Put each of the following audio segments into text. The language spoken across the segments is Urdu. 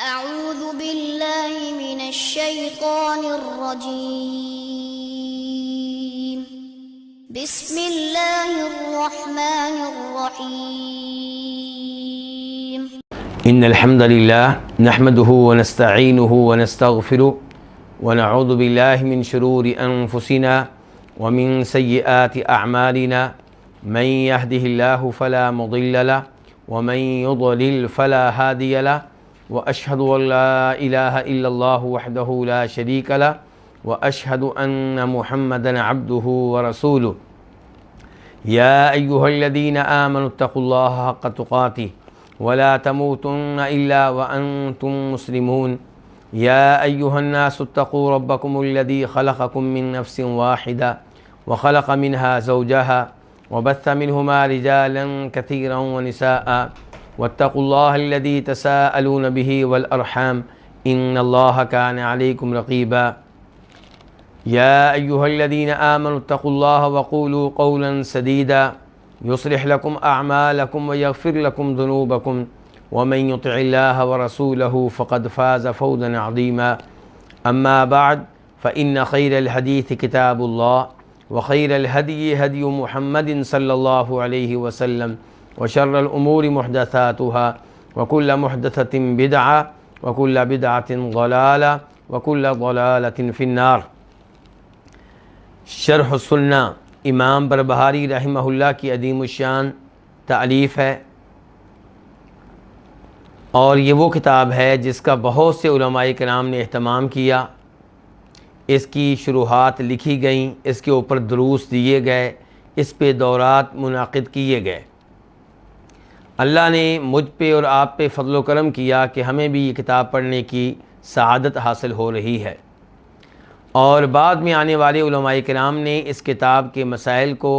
أعوذ بالله من الشيطان الرجيم بسم الله الرحمن الرحيم إن الحمد لله نحمده ونستعينه ونستغفره ونعوذ بالله من شرور أنفسنا ومن سيئات أعمالنا من يهده الله فلا مضل له ومن يضلل فلا هادي له وأشهد أن لا إله إلا الله وحده لا شريك له وأشهد أن محمدا عبده ورسوله يا أيها الذين آمنوا اتقوا الله حق تقاته ولا تموتن إلا وأنتم مسلمون يا أيها الناس اتقوا ربكم الذي خلقكم من نفس واحدة وخلق منها زوجها وبث منهما رجالا كثيرا ونساء واتقوا الله الذي تساءلون به والأرحام إن الله كان عليكم رقيبا يا أيها الذين آمنوا اتقوا الله وقولوا قولا سديدا يصلح لكم أعمالكم ويغفر لكم ذنوبكم ومن يطع الله ورسوله فقد فاز فوزا عظيما أما بعد فإن خير الحديث كتاب الله وخير الهدي هدي محمد صلى الله عليه وسلم وشر الأمور محدثاتها وكل محدثة بدعة وكل بدعة ضلالة وكل ضلالة في النار۔ شرح السنہ امام بربہاری رحمہ اللہ کی عظیم الشان تالیف ہے، اور یہ وہ کتاب ہے جس کا بہت سے علماء کرام نے اہتمام کیا۔ اس کی شروحات لکھی گئیں، اس کے اوپر دروس دیے گئے، اس پہ دورات منعقد کیے گئے۔ اللہ نے مجھ پہ اور آپ پہ فضل و کرم کیا کہ ہمیں بھی یہ کتاب پڑھنے کی سعادت حاصل ہو رہی ہے، اور بعد میں آنے والے علماء کرام نے اس کتاب کے مسائل کو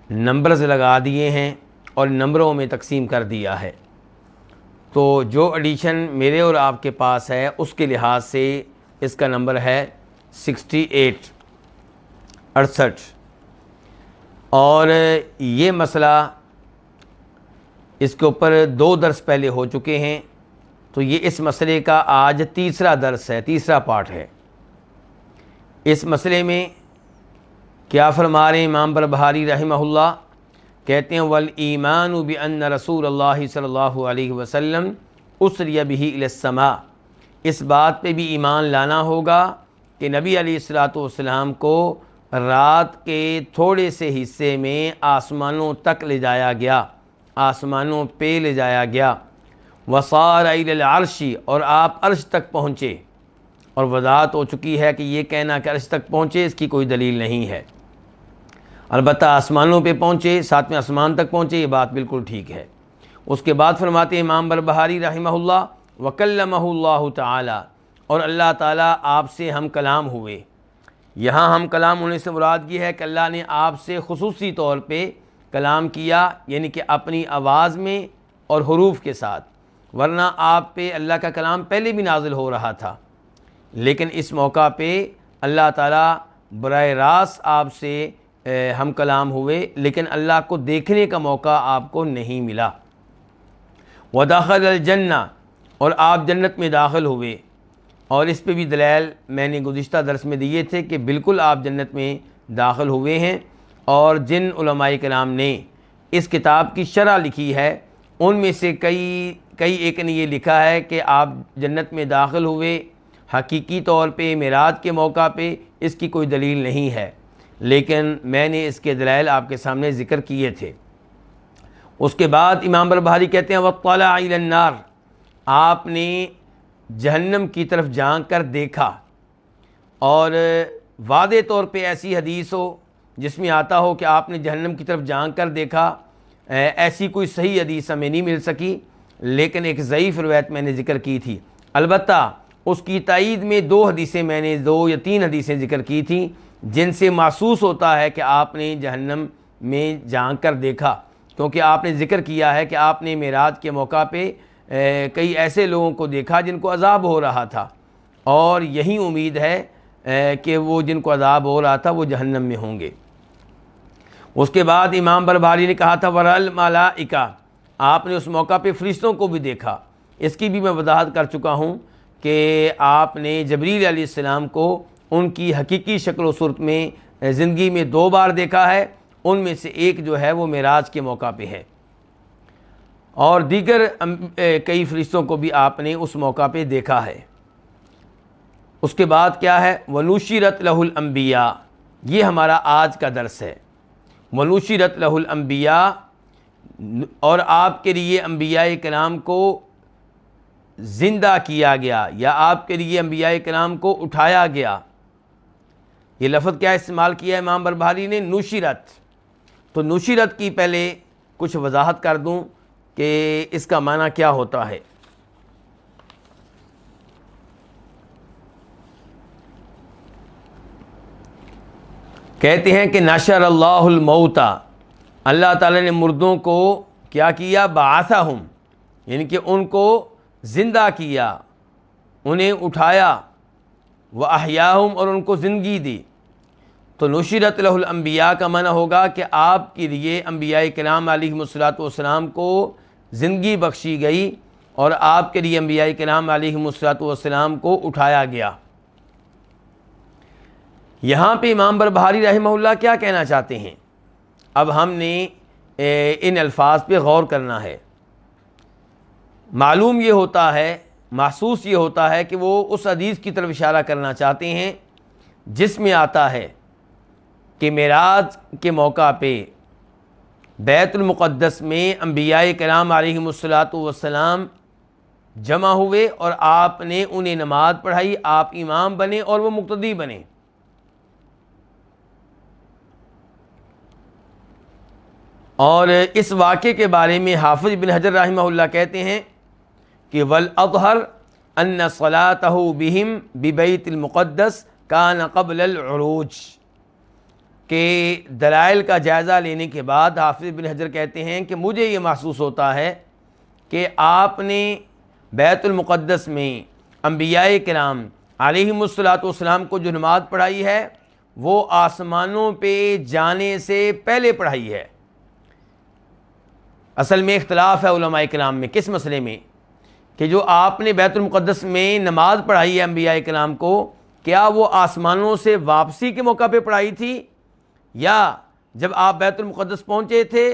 نمبرز لگا دیے ہیں اور نمبروں میں تقسیم کر دیا ہے۔ تو جو ایڈیشن میرے اور آپ کے پاس ہے اس کے لحاظ سے اس کا نمبر ہے 68، اور یہ مسئلہ اس کے اوپر 2 درس پہلے ہو چکے ہیں، تو یہ اس مسئلے کا آج تیسرا درس ہے، تیسرا پارٹ ہے۔ اس مسئلے میں کیا فرما رہے ہیں امام بربہاری رحمہ اللہ؟ کہتے ہیں وَالْإِيمَانُ بِأَنَّ رسول اللہ صلی اللہ علیہ وسلم أُسْرِيَ بِهِ إِلَى السَّمَاءِ، اس بات پہ بھی ایمان لانا ہوگا کہ نبی علیہ السلام کو رات کے تھوڑے سے حصے میں آسمانوں تک لے جایا گیا، آسمانوں پہ لے جایا گیا۔ وصار إلى العرش، اور آپ عرش تک پہنچے، اور وضاحت ہو چکی ہے کہ یہ کہنا کہ عرش تک پہنچے اس کی کوئی دلیل نہیں ہے، البتہ آسمانوں پہ پہنچے، 7ویں آسمان تک پہنچے، یہ بات بالکل ٹھیک ہے۔ اس کے بعد فرماتے ہیں امام بربہاری رحمہ اللہ وَكَلَّمَهُ اللَّهُ تعالی، اور اللہ تعالیٰ آپ سے ہم کلام ہوئے۔ یہاں ہم کلام ہونے سے مراد یہ ہے کہ اللہ نے آپ سے خصوصی طور پہ کلام کیا، یعنی کہ اپنی آواز میں اور حروف کے ساتھ، ورنہ آپ پہ اللہ کا کلام پہلے بھی نازل ہو رہا تھا، لیکن اس موقع پہ اللہ تعالیٰ براہ راست آپ سے ہم کلام ہوئے، لیکن اللہ کو دیکھنے کا موقع آپ کو نہیں ملا۔ وَدَخَلَ الْجَنَّةَ، اور آپ جنت میں داخل ہوئے، اور اس پہ بھی دلائل میں نے گزشتہ درس میں دیے تھے کہ بالکل آپ جنت میں داخل ہوئے ہیں، اور جن علماء کرام نے اس کتاب کی شرح لکھی ہے ان میں سے کئی ایک نے یہ لکھا ہے کہ آپ جنت میں داخل ہوئے حقیقی طور پہ معراج کے موقع پہ، اس کی کوئی دلیل نہیں ہے، لیکن میں نے اس کے دلائل آپ کے سامنے ذکر کیے تھے۔ اس کے بعد امام بربہاری کہتے ہیں وَاطَّلَعَ إِلَى النَّارِ، آپ نے جہنم کی طرف جھانک کر دیکھا، اور واضح طور پہ ایسی حدیث ہو جس میں آتا ہو کہ آپ نے جہنم کی طرف جھانک کر دیکھا، ایسی کوئی صحیح حدیث ہمیں نہیں مل سکی، لیکن ایک ضعیف روایت میں نے ذکر کی تھی۔ البتہ اس کی تائید میں 2 حدیثیں میں نے 2 یا 3 حدیثیں ذکر کی تھیں جن سے محسوس ہوتا ہے کہ آپ نے جہنم میں جھانک کر دیکھا، کیونکہ آپ نے ذکر کیا ہے کہ آپ نے معراج کے موقع پہ کئی ایسے لوگوں کو دیکھا جن کو عذاب ہو رہا تھا، اور یہی امید ہے کہ وہ جن کو عذاب ہو رہا تھا وہ جہنم میں ہوں گے۔ اس کے بعد امام بربہاری نے کہا تھا وَرَأَى الْمَلَائِکَةَ، آپ نے اس موقع پہ فرشتوں کو بھی دیکھا، اس کی بھی میں وضاحت کر چکا ہوں کہ آپ نے جبریل علیہ السلام کو ان کی حقیقی شکل و صورت میں زندگی میں 2 بار دیکھا ہے، ان میں سے ایک جو ہے وہ معراج کے موقع پہ ہے، اور دیگر کئی فرشتوں کو بھی آپ نے اس موقع پہ دیکھا ہے۔ اس کے بعد کیا ہے؟ وَنُشِرَتْ لَهُ الْأَنْبِيَاء، یہ ہمارا آج کا درس ہے۔ وَنُشِرَتْ لَهُ الْأَنْبِيَاء، اور آپ کے لیے انبیاء کرام کو زندہ کیا گیا، یا آپ کے لیے انبیاء کرام کو اٹھایا گیا۔ یہ لفظ کیا استعمال کیا ہے امام بربہاری نے؟ نشرت۔ تو نشرت کی پہلے کچھ وضاحت کر دوں کہ اس کا معنی کیا ہوتا ہے۔ کہتے ہیں کہ نشر اللہ الموتى، اللہ تعالیٰ نے مردوں کو کیا کیا؟ بعثہم، یعنی کہ ان کو زندہ کیا، انہیں اٹھایا، وَأَحْيَاهُمْ، اور ان کو زندگی دی۔ تو نشرت لہ الانبیاء کا معنی ہوگا کہ آپ کے لیے انبیاء کرام علیہم الصلوۃ والسلام کو زندگی بخشی گئی، اور آپ کے لیے انبیاء کرام علیہم الصلوۃ والسلام کو اٹھایا گیا۔ یہاں پہ امام بربہاری رحمہ اللہ کیا کہنا چاہتے ہیں؟ اب ہم نے ان الفاظ پہ غور کرنا ہے۔ معلوم یہ ہوتا ہے، محسوس یہ ہوتا ہے کہ وہ اس حدیث کی طرف اشارہ کرنا چاہتے ہیں جس میں آتا ہے کہ معراج کے موقع پہ بیت المقدس میں انبیاء کرام علیہم الصلوۃ والسلام جمع ہوئے، اور آپ نے انہیں نماز پڑھائی، آپ امام بنے اور وہ مقتدی بنے۔ اور اس واقعے کے بارے میں حافظ ابن حجر رحمہ اللہ کہتے ہیں کہ وَالْأَظْهَرُ أَنَّ صَلَاتَهُ بِهِمْ بِبَيْتِ الْمُقَدَّسِ كَانَ قَبْلَ الْعُرُوجِ، کہ دلائل کا جائزہ لینے کے بعد حافظ ابن حجر کہتے ہیں کہ مجھے یہ محسوس ہوتا ہے کہ آپ نے بیت المقدس میں انبیاء کرام علیہم الصلوۃ والسلام کو جو نماز پڑھائی ہے وہ آسمانوں پہ جانے سے پہلے پڑھائی ہے۔ اصل میں اختلاف ہے علماء کرام میں کس مسئلے میں؟ کہ جو آپ نے بیت المقدس میں نماز پڑھائی ہے انبیاء کرام کو، کیا وہ آسمانوں سے واپسی کے موقع پہ پڑھائی تھی، یا جب آپ بیت المقدس پہنچے تھے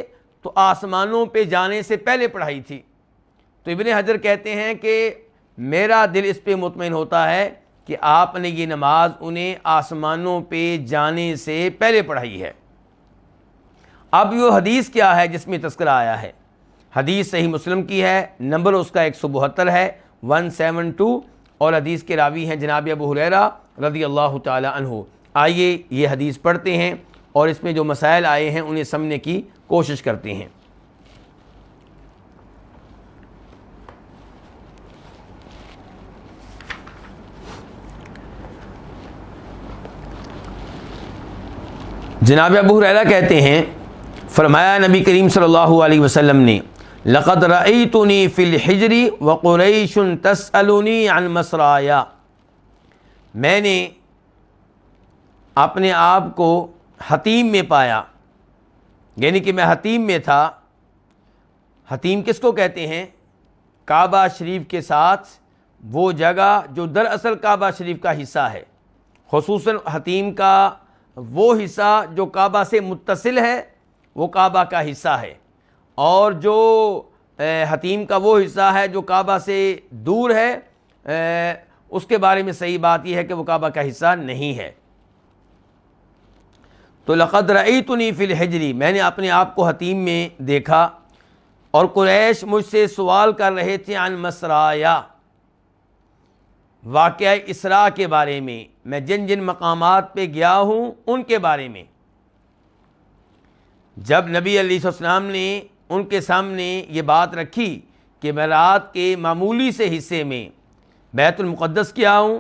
تو آسمانوں پہ جانے سے پہلے پڑھائی تھی؟ تو ابن حجر کہتے ہیں کہ میرا دل اس پہ مطمئن ہوتا ہے کہ آپ نے یہ نماز انہیں آسمانوں پہ جانے سے پہلے پڑھائی ہے۔ اب یہ حدیث کیا ہے جس میں تذکرہ آیا ہے؟ حدیث صحیح مسلم کی ہے، نمبر اس کا 172 ہے، 172، اور حدیث کے راوی ہیں جناب ابو ہریرہ رضی اللہ تعالی عنہ۔ آئیے یہ حدیث پڑھتے ہیں اور اس میں جو مسائل آئے ہیں انہیں سمجھنے کی کوشش کرتے ہیں۔ جناب ابو ہریرہ کہتے ہیں، فرمایا نبی کریم صلی اللہ علیہ وسلم نے، لقد رأیتنی فی الحجر وقریش تسألنی عن مسرایا، میں نے اپنے آپ کو حتیم میں پایا، یعنی کہ میں حتیم میں تھا۔ حتیم کس کو کہتے ہیں؟ کعبہ شریف کے ساتھ وہ جگہ جو دراصل کعبہ شریف کا حصہ ہے، خصوصاً حتیم کا وہ حصہ جو کعبہ سے متصل ہے وہ کعبہ کا حصہ ہے، اور جو حتیم کا وہ حصہ ہے جو کعبہ سے دور ہے اس کے بارے میں صحیح بات یہ ہے کہ وہ کعبہ کا حصہ نہیں ہے۔ تو لقد رأیتنی فی الحجر، میں نے اپنے آپ کو حتیم میں دیکھا، اور قریش مجھ سے سوال کر رہے تھے عن مسرایا، واقعہ اسراء کے بارے میں جن جن مقامات پہ گیا ہوں ان کے بارے میں۔ جب نبی علیہ السلام نے ان کے سامنے یہ بات رکھی کہ میں رات کے معمولی سے حصے میں بیت المقدس گیا ہوں،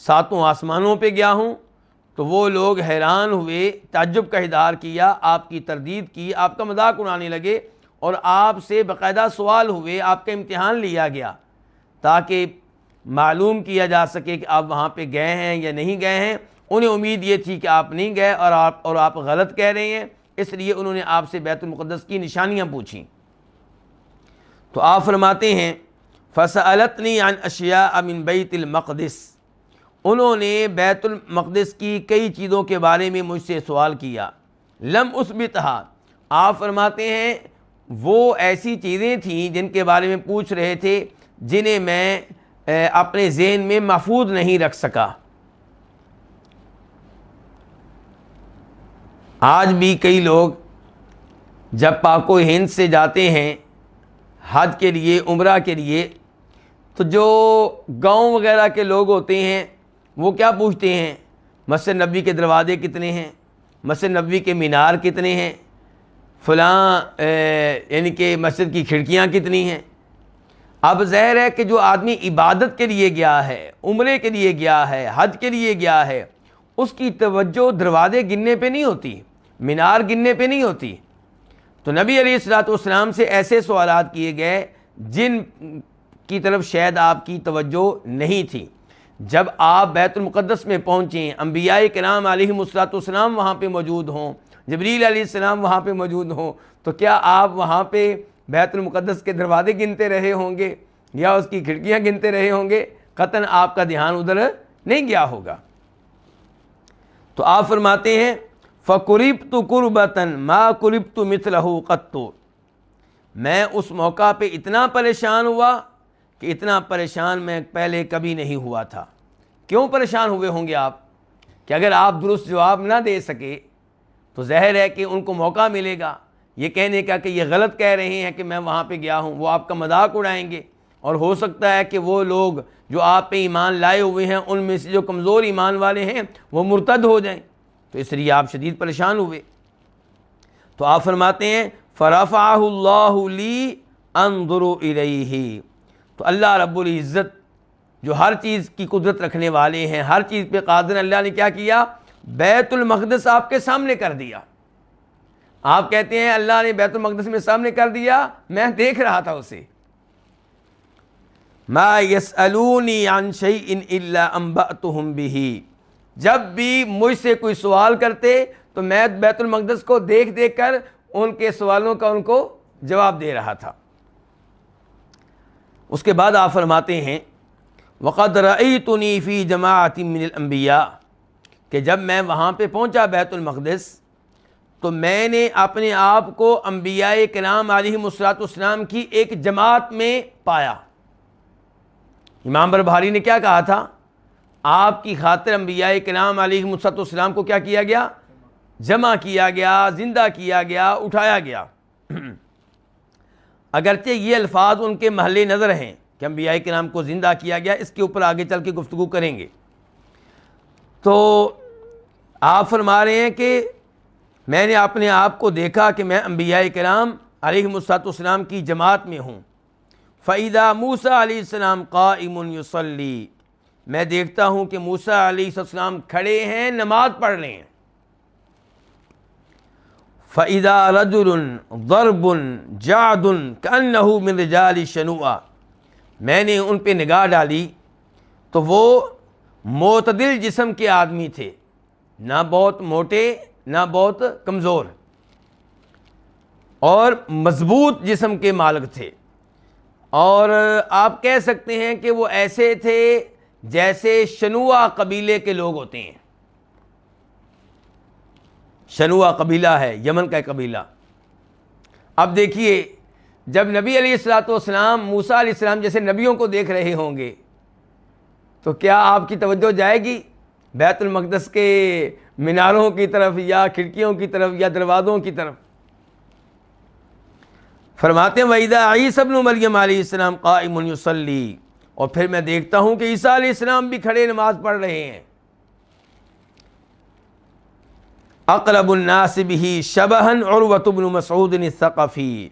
7 آسمانوں پہ گیا ہوں، تو وہ لوگ حیران ہوئے، تعجب کا اظہار کیا، آپ کی تردید کی، آپ کا مذاق اڑانے لگے، اور آپ سے باقاعدہ سوال ہوئے، آپ کا امتحان لیا گیا تاکہ معلوم کیا جا سکے کہ آپ وہاں پہ گئے ہیں یا نہیں گئے ہیں۔ انہیں امید یہ تھی کہ آپ نہیں گئے اور آپ غلط کہہ رہے ہیں، اس لیے انہوں نے آپ سے بیت المقدس کی نشانیاں پوچھیں۔ تو آپ فرماتے ہیں فسألتنی عن اشیاء من بیت المقدس، انہوں نے بیت المقدس کی کئی چیزوں کے بارے میں مجھ سے سوال کیا، لم اثبتہا، آپ فرماتے ہیں وہ ایسی چیزیں تھیں جن کے بارے میں پوچھ رہے تھے جنہیں میں اپنے ذہن میں محفوظ نہیں رکھ سکا۔ آج بھی کئی لوگ جب پاک و ہند سے جاتے ہیں حج کے لیے، عمرہ کے لیے، تو جو گاؤں وغیرہ کے لوگ ہوتے ہیں وہ کیا پوچھتے ہیں؟ مسجد نبوی کے دروازے کتنے ہیں، مسجد نبوی کے مینار کتنے ہیں، فلاں یعنی کہ مسجد کی کھڑکیاں کتنی ہیں۔ اب ظاہر ہے کہ جو آدمی عبادت کے لیے گیا ہے، عمرے کے لیے گیا ہے، حج کے لیے گیا ہے، اس کی توجہ دروازے گننے پہ نہیں ہوتی، مینار گننے پہ نہیں ہوتی۔ تو نبی علیہ الصلوۃ والسلام سے ایسے سوالات کیے گئے جن کی طرف شاید آپ کی توجہ نہیں تھی۔ جب آپ بیت المقدس میں پہنچیں، انبیاء کرام علیہم الصلوۃ والسلام وہاں پہ موجود ہوں، جبریل علیہ السلام وہاں پہ موجود ہوں، تو کیا آپ وہاں پہ بیت المقدس کے دروازے گنتے رہے ہوں گے یا اس کی کھڑکیاں گنتے رہے ہوں گے؟ قطعاً آپ کا دھیان ادھر نہیں گیا ہوگا۔ تو آپ فرماتے ہیں فَقُرِبْتُ قُرْبَةً مَا قُرِبْتُ مِثْلَهُ قَطُّ، میں اس موقع پہ اتنا پریشان ہوا کہ اتنا پریشان میں پہلے کبھی نہیں ہوا تھا۔ کیوں پریشان ہوئے ہوں گے آپ؟ کہ اگر آپ درست جواب نہ دے سکے تو ظاہر ہے کہ ان کو موقع ملے گا یہ کہنے کا کہ یہ غلط کہہ رہے ہیں کہ میں وہاں پہ گیا ہوں، وہ آپ کا مذاق اڑائیں گے، اور ہو سکتا ہے کہ وہ لوگ جو آپ پہ ایمان لائے ہوئے ہیں ان میں سے جو کمزور ایمان والے ہیں وہ مرتد ہو جائیں، تو اس لیے آپ شدید پریشان ہوئے۔ تو آپ فرماتے ہیں فَرَفَعَهُ اللَّهُ لِي أَنظُرُ إِلَيْهِ، تو اللہ رب العزت جو ہر چیز کی قدرت رکھنے والے ہیں، ہر چیز پہ قادر، اللہ نے کیا کیا؟ بیت المقدس آپ کے سامنے کر دیا۔ آپ کہتے ہیں اللہ نے بیت المقدس میں سامنے کر دیا، میں دیکھ رہا تھا اسے۔ مَا يَسْأَلُونِي عَنْ شَيْءٍ إِلَّا أَنبَأْتُهُمْ بِهِ، جب بھی مجھ سے کوئی سوال کرتے تو میں بیت المقدس کو دیکھ دیکھ کر ان کے سوالوں کا ان کو جواب دے رہا تھا۔ اس کے بعد آپ فرماتے ہیں وَقَدْ رَأَيْتُنِي فِي جَمَاعَةٍ مِّنَ الْأَنبِيَاءِ، کہ جب میں وہاں پہ پہنچا بیت المقدس تو میں نے اپنے آپ کو انبیاء کرام علیہم الصلوۃ والسلام کی ایک جماعت میں پایا۔ امام بربہاری نے کیا کہا تھا؟ آپ کی خاطر انبیاء کرام علیہم الصلوۃ والسلام کو کیا کیا گیا؟ جمع کیا گیا، زندہ کیا گیا، اٹھایا گیا۔ اگرچہ یہ الفاظ ان کے محل نظر ہیں کہ انبیاء کرام کو زندہ کیا گیا، اس کے اوپر آگے چل کے گفتگو کریں گے۔ تو آپ فرما رہے ہیں کہ میں نے اپنے آپ کو دیکھا کہ میں انبیاء کرام علیہم الصلوۃ والسلام کی جماعت میں ہوں۔ فَإِذَا مُوسَىٰ علیہ السلام قَائِمٌ يُصَلِّي، میں دیکھتا ہوں کہ موسیٰ علیہ السلام کھڑے ہیں، نماز پڑھ رہے ہیں۔ فَإِذَا رَجُلٌ ضَرْبٌ جَعْدٌ كَأَنَّهُ مِنْ رِجَالِ شَنُوءَ، میں نے ان پہ نگاہ ڈالی تو وہ معتدل جسم کے آدمی تھے، نہ بہت موٹے نہ بہت کمزور، اور مضبوط جسم کے مالک تھے، اور آپ کہہ سکتے ہیں کہ وہ ایسے تھے جیسے شنوء قبیلے کے لوگ ہوتے ہیں۔ شنوء قبیلہ ہے، یمن کا قبیلہ۔ اب دیکھیے جب نبی علیہ الصلوۃ والسلام موسیٰ علیہ السلام جیسے نبیوں کو دیکھ رہے ہوں گے تو کیا آپ کی توجہ جائے گی بیت المقدس کے میناروں کی طرف یا کھڑکیوں کی طرف یا دروازوں کی طرف؟ فرماتے ہیں وَإِذَا عِيسَى ابْنُ مَرْيَمَ علیہ السلام قَائِمٌ يُصَلِّي، اور پھر میں دیکھتا ہوں کہ عیسیٰ علیہ السلام بھی کھڑے نماز پڑھ رہے ہیں۔ اقرب الناس به شبہن عروۃ بن مسعود الثقفی،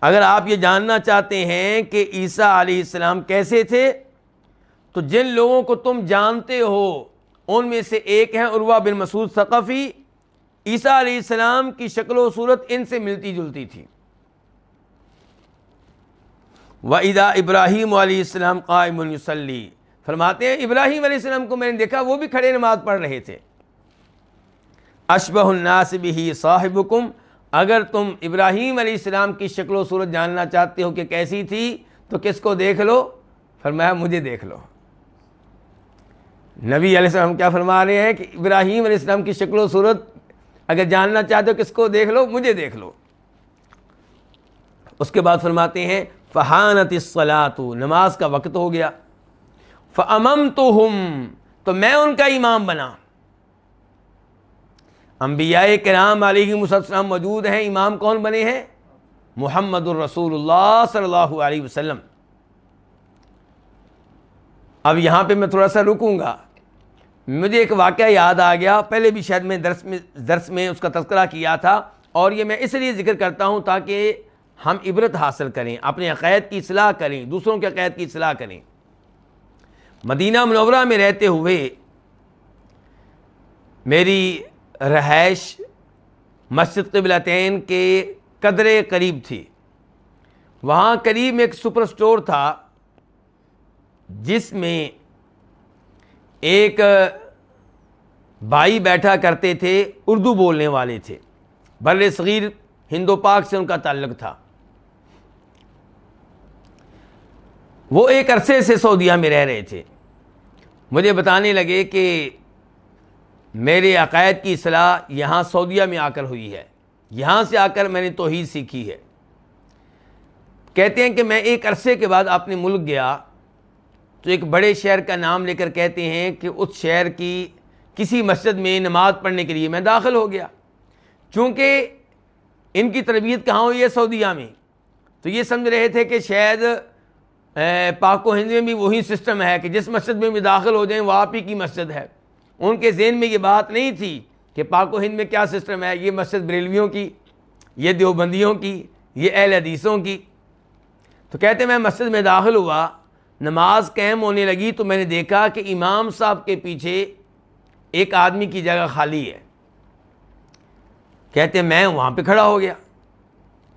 اگر آپ یہ جاننا چاہتے ہیں کہ عیسیٰ علیہ السلام کیسے تھے تو جن لوگوں کو تم جانتے ہو ان میں سے ایک ہیں عروہ بن مسعود ثقفی۔ عیسیٰ علیہ السلام کی شکل و صورت ان سے ملتی جلتی تھی۔ وَإِذَا ابراہیم علیہ السلام قائم یصلی، فرماتے ہیں ابراہیم علیہ السلام کو میں نے دیکھا وہ بھی کھڑے نماز پڑھ رہے تھے۔ اشبہ الناس بہ صاحبکم، اگر تم ابراہیم علیہ السلام کی شکل و صورت جاننا چاہتے ہو کہ کیسی تھی تو کس کو دیکھ لو؟ فرمایا مجھے دیکھ لو۔ نبی علیہ السلام کیا فرما رہے ہیں کہ ابراہیم علیہ السلام کی شکل و صورت اگر جاننا چاہتے ہو کس کو دیکھ لو؟ مجھے دیکھ لو۔ اس کے بعد فرماتے ہیں فحانت الصلاۃ، نماز کا وقت ہو گیا، فاممتہم، تو میں ان کا امام بنا۔ انبیاء کرام علیہم السلام موجود ہیں، امام کون بنے ہیں؟ محمد الرسول اللہ صلی اللہ علیہ وسلم۔ اب یہاں پہ میں تھوڑا سا رکوں گا، مجھے ایک واقعہ یاد آ گیا، پہلے بھی شاید میں درس میں اس کا تذکرہ کیا تھا، اور یہ میں اس لیے ذکر کرتا ہوں تاکہ ہم عبرت حاصل کریں، اپنے عقائد کی اصلاح کریں، دوسروں کے عقائد کی اصلاح کریں۔ مدینہ منورہ میں رہتے ہوئے میری رہائش مسجد قبلتین کے قدرے قریب تھی۔ وہاں قریب ایک سپر سٹور تھا جس میں ایک بھائی بیٹھا کرتے تھے، اردو بولنے والے تھے، بر صغیر ہند و پاک سے ان کا تعلق تھا۔ وہ ایک عرصے سے سعودیہ میں رہ رہے تھے، مجھے بتانے لگے کہ میرے عقائد کی اصلاح یہاں سعودیہ میں آ کر ہوئی ہے، یہاں سے آ کر میں نے توحید سیکھی ہے۔ کہتے ہیں کہ میں ایک عرصے کے بعد اپنے ملک گیا تو ایک بڑے شہر کا نام لے کر کہتے ہیں کہ اس شہر کی کسی مسجد میں نماز پڑھنے کے لیے میں داخل ہو گیا۔ چونکہ ان کی تربیت کہاں ہوئی ہے؟ سعودیہ میں، تو یہ سمجھ رہے تھے کہ شاید پاک و ہند میں بھی وہی سسٹم ہے کہ جس مسجد میں بھی داخل ہو جائیں وہ آپ ہی کی مسجد ہے۔ ان کے ذہن میں یہ بات نہیں تھی کہ پاک و ہند میں کیا سسٹم ہے، یہ مسجد بریلویوں کی، یہ دیوبندیوں کی، یہ اہل حدیثوں کی۔ تو کہتے میں مسجد میں داخل ہوا، نماز قائم ہونے لگی تو میں نے دیکھا کہ امام صاحب کے پیچھے ایک آدمی کی جگہ خالی ہے۔ کہتے میں وہاں پہ کھڑا ہو گیا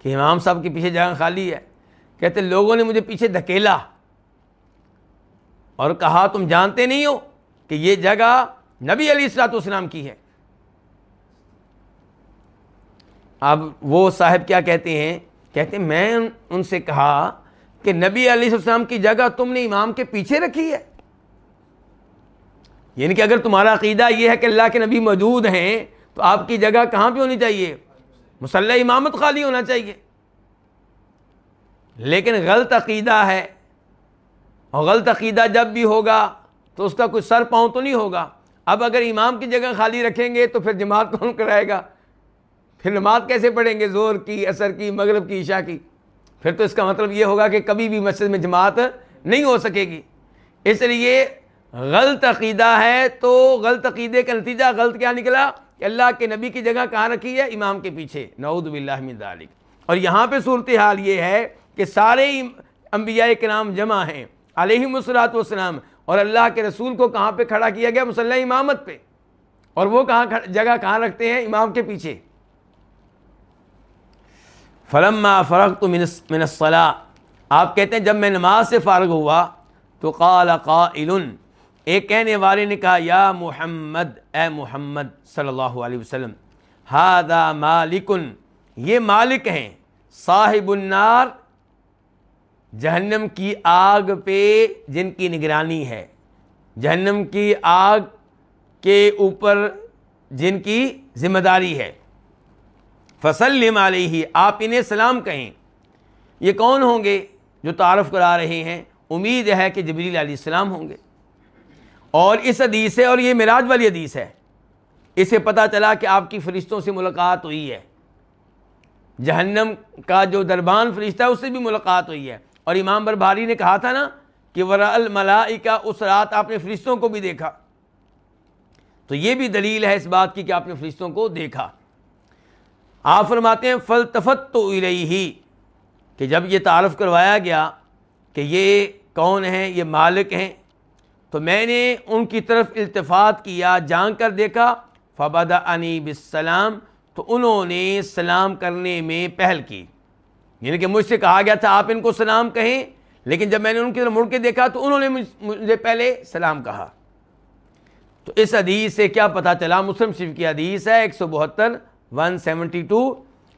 کہ امام صاحب کے پیچھے جگہ خالی ہے۔ کہتے لوگوں نے مجھے پیچھے دھکیلا اور کہا تم جانتے نہیں ہو کہ یہ جگہ نبی علیہ الصلوۃ والسلام کی ہے؟ اب وہ صاحب کیا کہتے ہیں؟ کہتے ہیں میں ان سے کہا کہ نبی علیہ السلام کی جگہ تم نے امام کے پیچھے رکھی ہے؟ یعنی کہ اگر تمہارا عقیدہ یہ ہے کہ اللہ کے نبی موجود ہیں تو آپ کی جگہ کہاں پہ ہونی چاہیے؟ مصلی امامت خالی ہونا چاہیے۔ لیکن غلط عقیدہ ہے، اور غلط عقیدہ جب بھی ہوگا تو اس کا کوئی سر پاؤں تو نہیں ہوگا۔ اب اگر امام کی جگہ خالی رکھیں گے تو پھر جماعت کون کرائے گا؟ پھر نماز کیسے پڑھیں گے؟ ظہر کی، عصر کی، مغرب کی، عشاء کی؟ پھر تو اس کا مطلب یہ ہوگا کہ کبھی بھی مسجد میں جماعت نہیں ہو سکے گی۔ اس لیے غلط عقیدہ ہے تو غلط عقیدے کا نتیجہ غلط کیا نکلا کہ اللہ کے نبی کی جگہ کہاں رکھی ہے؟ امام کے پیچھے۔ نعوذ باللہ من ذالک۔ اور یہاں پہ صورتحال یہ ہے کہ سارے انبیاء کرام جمع ہیں علیہم الصلوۃ والسلام، اور اللہ کے رسول کو کہاں پہ کھڑا کیا گیا؟ مصلی امامت پہ، اور وہ جگہ کہاں رکھتے ہیں؟ امام کے پیچھے۔ فلما فرغت من الصلاۃ، آپ کہتے ہیں جب میں نماز سے فارغ ہوا تو قال قائل، ایک کہنے والے نے کہا یا محمد، اے محمد صلی اللہ علیہ وسلم، ھذا مالک، یہ مالک ہیں، صاحب النار، جہنم کی آگ پہ جن کی نگرانی ہے، جہنم کی آگ کے اوپر جن کی ذمہ داری ہے۔ فسلم علیہ، آپ انہیں سلام کہیں۔ یہ کون ہوں گے جو تعارف کرا رہے ہیں؟ امید ہے کہ جبریل علیہ السلام ہوں گے۔ اور اس حدیث سے، اور یہ معراج والی حدیث ہے، اس سے پتہ چلا کہ آپ کی فرشتوں سے ملاقات ہوئی ہے، جہنم کا جو دربان فرشتہ ہے اس سے بھی ملاقات ہوئی ہے۔ اور امام بربہاری نے کہا تھا نا کہ ورأى الملائکہ، اس رات آپ نے فرشتوں کو بھی دیکھا، تو یہ بھی دلیل ہے اس بات کی کہ آپ نے فرشتوں کو دیکھا۔ آپ فرماتے ہیں فالتفت الیہ، کہ جب یہ تعارف کروایا گیا کہ یہ کون ہیں، یہ مالک ہیں، تو میں نے ان کی طرف التفات کیا، جان کر دیکھا، فبدأنی بالسلام، تو انہوں نے سلام کرنے میں پہل کی۔ یعنی کہ مجھ سے کہا گیا تھا آپ ان کو سلام کہیں، لیکن جب میں نے ان کی طرف مڑ کے دیکھا تو انہوں نے مجھے پہلے سلام کہا۔ تو اس حدیث سے کیا پتہ چلا؟ مسلم شریف کی حدیث ہے 172 172،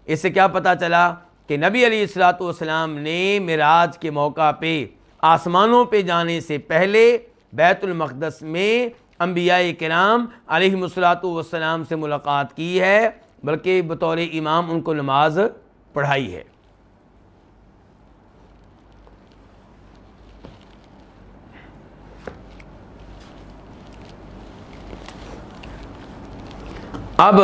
اس سے کیا پتہ چلا کہ نبی علیہ الصلوۃ والسلام نے معراج کے موقع پہ آسمانوں پہ جانے سے پہلے بیت المقدس میں انبیاء کرام علیہم الصلوۃ والسلام سے ملاقات کی ہے، بلکہ بطور امام ان کو نماز پڑھائی ہے۔ اب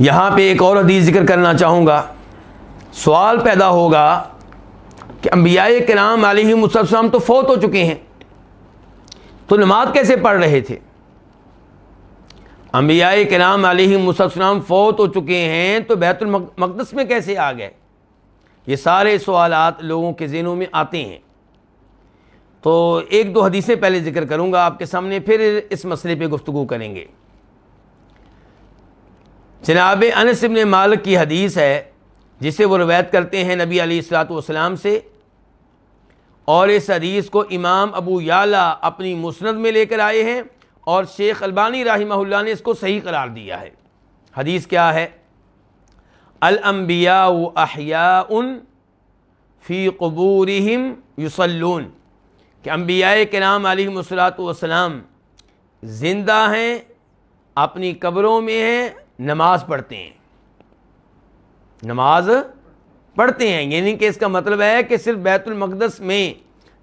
یہاں پہ ایک اور حدیث ذکر کرنا چاہوں گا۔ سوال پیدا ہوگا کہ انبیاء کرام علیہم السلام تو فوت ہو چکے ہیں، تو نماز کیسے پڑھ رہے تھے؟ انبیاء کرام علیہم السلام فوت ہو چکے ہیں تو بیت المقدس میں کیسے آ گئے؟ یہ سارے سوالات لوگوں کے ذہنوں میں آتے ہیں۔ تو ایک دو حدیثیں پہلے ذکر کروں گا آپ کے سامنے، پھر اس مسئلے پہ گفتگو کریں گے۔ جناب انس بن مالک کی حدیث ہے جسے وہ روایت کرتے ہیں نبی علیہ الصلوۃ والسلام سے، اور اس حدیث کو امام ابو یعلا اپنی مسند میں لے کر آئے ہیں، اور شیخ البانی رحمہ اللہ نے اس کو صحیح قرار دیا ہے۔ حدیث کیا ہے؟ الانبیاء احیاء فی قبورہم یصلون، کہ انبیاء کرام علیہم الصلوۃ والسلام زندہ ہیں، اپنی قبروں میں ہیں، نماز پڑھتے ہیں، نماز پڑھتے ہیں۔ یعنی کہ اس کا مطلب ہے کہ صرف بیت المقدس میں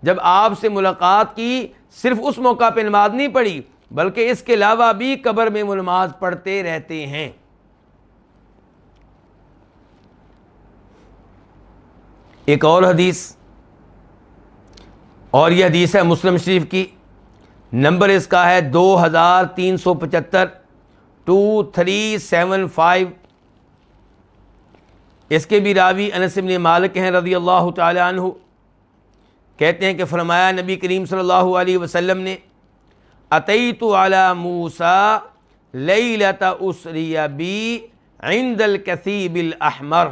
جب آپ سے ملاقات کی صرف اس موقع پہ نماز نہیں پڑھی، بلکہ اس کے علاوہ بھی قبر میں وہ نماز پڑھتے رہتے ہیں۔ ایک اور حدیث، اور یہ حدیث ہے مسلم شریف کی، نمبر اس کا ہے 2375 2375۔ اس کے بھی راوی انس بن مالک ہیں رضی اللہ تعالی عنہ، کہتے ہیں کہ فرمایا نبی کریم صلی اللہ علیہ وسلم نے، اتیت علی موسیٰ لیلۃ اسری بی عند الکثیب الاحمر